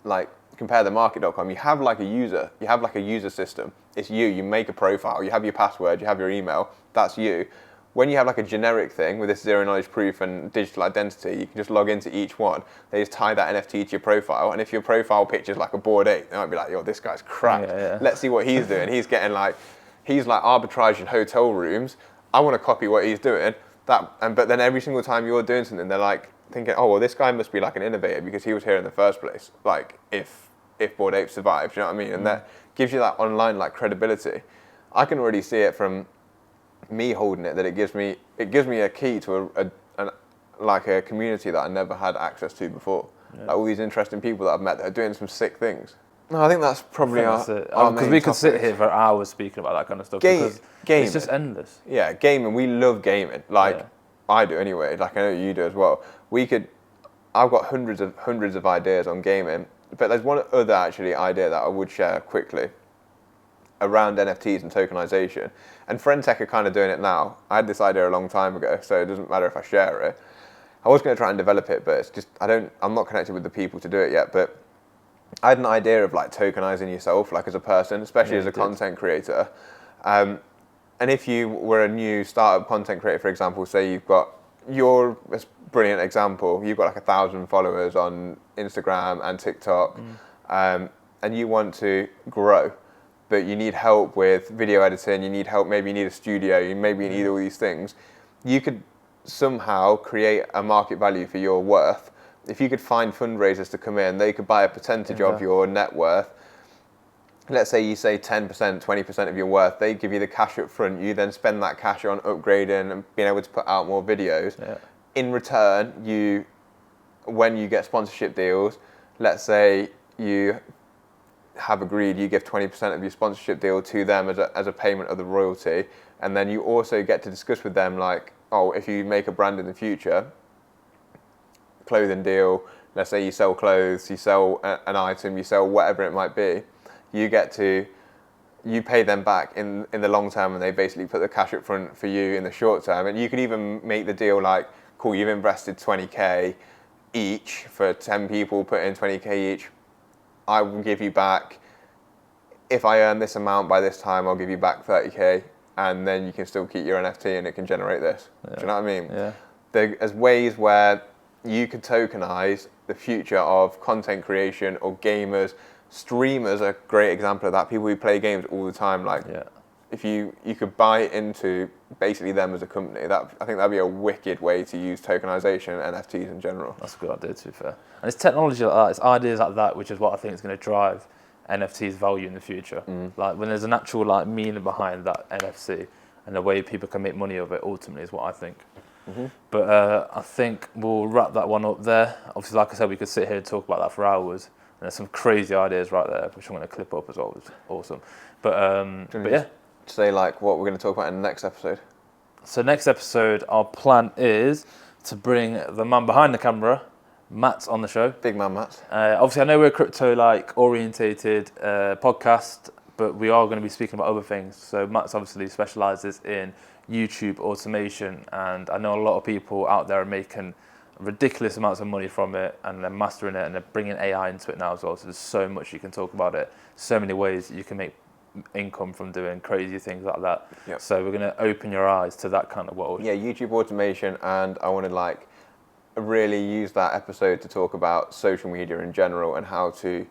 like comparethemarket.com, you have like a user system. It's you make a profile, you have your password, you have your email, that's you. When you have like a generic thing with this zero knowledge proof and digital identity, you can just log into each one. They just tie that NFT to your profile, and if your profile picture is like a Bored Ape, they might be like, yo, this guy's crap. Let's see what he's doing. He's arbitraging hotel rooms. I want to copy what he's doing. But then every single time you're doing something, they're like thinking, oh, well, this guy must be like an innovator because he was here in the first place. Like, if Bored Ape survived, you know what I mean? And that gives you that online like credibility. I can already see it from me holding it, that it gives me a key to a community that I never had access to before. Like all these interesting people that I've met that are doing some sick things. No, I think that's probably our because we could sit here for hours speaking about that kind of stuff. Because it's just endless. Yeah, gaming. We love gaming. Like I do anyway. Like I know you do as well. I've got hundreds of ideas on gaming, but there's one other actually idea that I would share quickly around NFTs and tokenization. And Friendtech are kind of doing it now. I had this idea a long time ago, so it doesn't matter if I share it. I was going to try and develop it, but it's just I'm not connected with the people to do it yet. But I had an idea of like tokenizing yourself, like as a person, especially as a content creator. And if you were a new startup content creator, for example, say you're a brilliant example. You've got like 1,000 followers on Instagram and TikTok, and you want to grow, but you need help with video editing, you need help, maybe you need a studio, you need all these things. You could somehow create a market value for your worth. If you could find fundraisers to come in, they could buy a percentage of your net worth. Let's say you say 10%, 20% of your worth, they give you the cash up front, you then spend that cash on upgrading and being able to put out more videos. In return, when you get sponsorship deals, let's say you have agreed, you give 20% of your sponsorship deal to them as a payment of the royalty, and then you also get to discuss with them like, oh, if you make a brand in the future, clothing deal, let's say you sell clothes, you sell an item, you sell whatever it might be, you pay them back in the long term, and they basically put the cash up front for you in the short term. And you could even make the deal like, cool, you've invested 20k each for 10 people, put in 20k each. I will give you back, if I earn this amount by this time, I'll give you back 30k, and then you can still keep your NFT and it can generate this. Do you know what I mean? There's ways where you could tokenize the future of content creation or gamers. Streamers are a great example of that. People who play games all the time, like if you could buy into basically them as a company, I think that'd be a wicked way to use tokenization and NFTs in general. That's a good idea, to be fair. And it's technology like that, it's ideas like that, which is what I think is going to drive NFTs value in the future. Like when there's an actual like meaning behind that NFC and the way people can make money of it, ultimately is what I think. But I think we'll wrap that one up there. Obviously, like I said, we could sit here and talk about that for hours. And there's some crazy ideas right there, which I'm going to clip up as well. It's awesome. But yeah. Say like what we're going to talk about in the next episode. So next episode, our plan is to bring the man behind the camera, Matt, on the show. Big man, Matt. Obviously, I know we're a crypto orientated podcast, but we are going to be speaking about other things. So Matt's obviously specialises in YouTube automation, and I know a lot of people out there are making ridiculous amounts of money from it, and they're mastering it, and they're bringing AI into it now as well. So there's so much you can talk about it, so many ways you can make income from doing crazy things like that. Yep. So we're going to open your eyes to that kind of world. Yeah, YouTube automation, and I want to like really use that episode to talk about social media in general and how to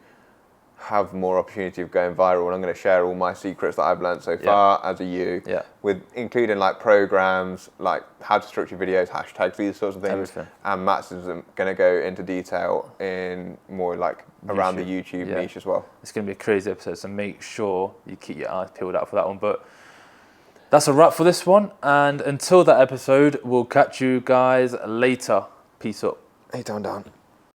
have more opportunity of going viral. And I'm going to share all my secrets that I've learned so far as a you, with including like programs, like how to structure videos, hashtags, these sorts of things. Everything. And Matt's is going to go into detail in more like around the YouTube niche as well. It's going to be a crazy episode, so make sure you keep your eyes peeled out for that one. But that's a wrap for this one. And until that episode, we'll catch you guys later. Peace up. Hey, down.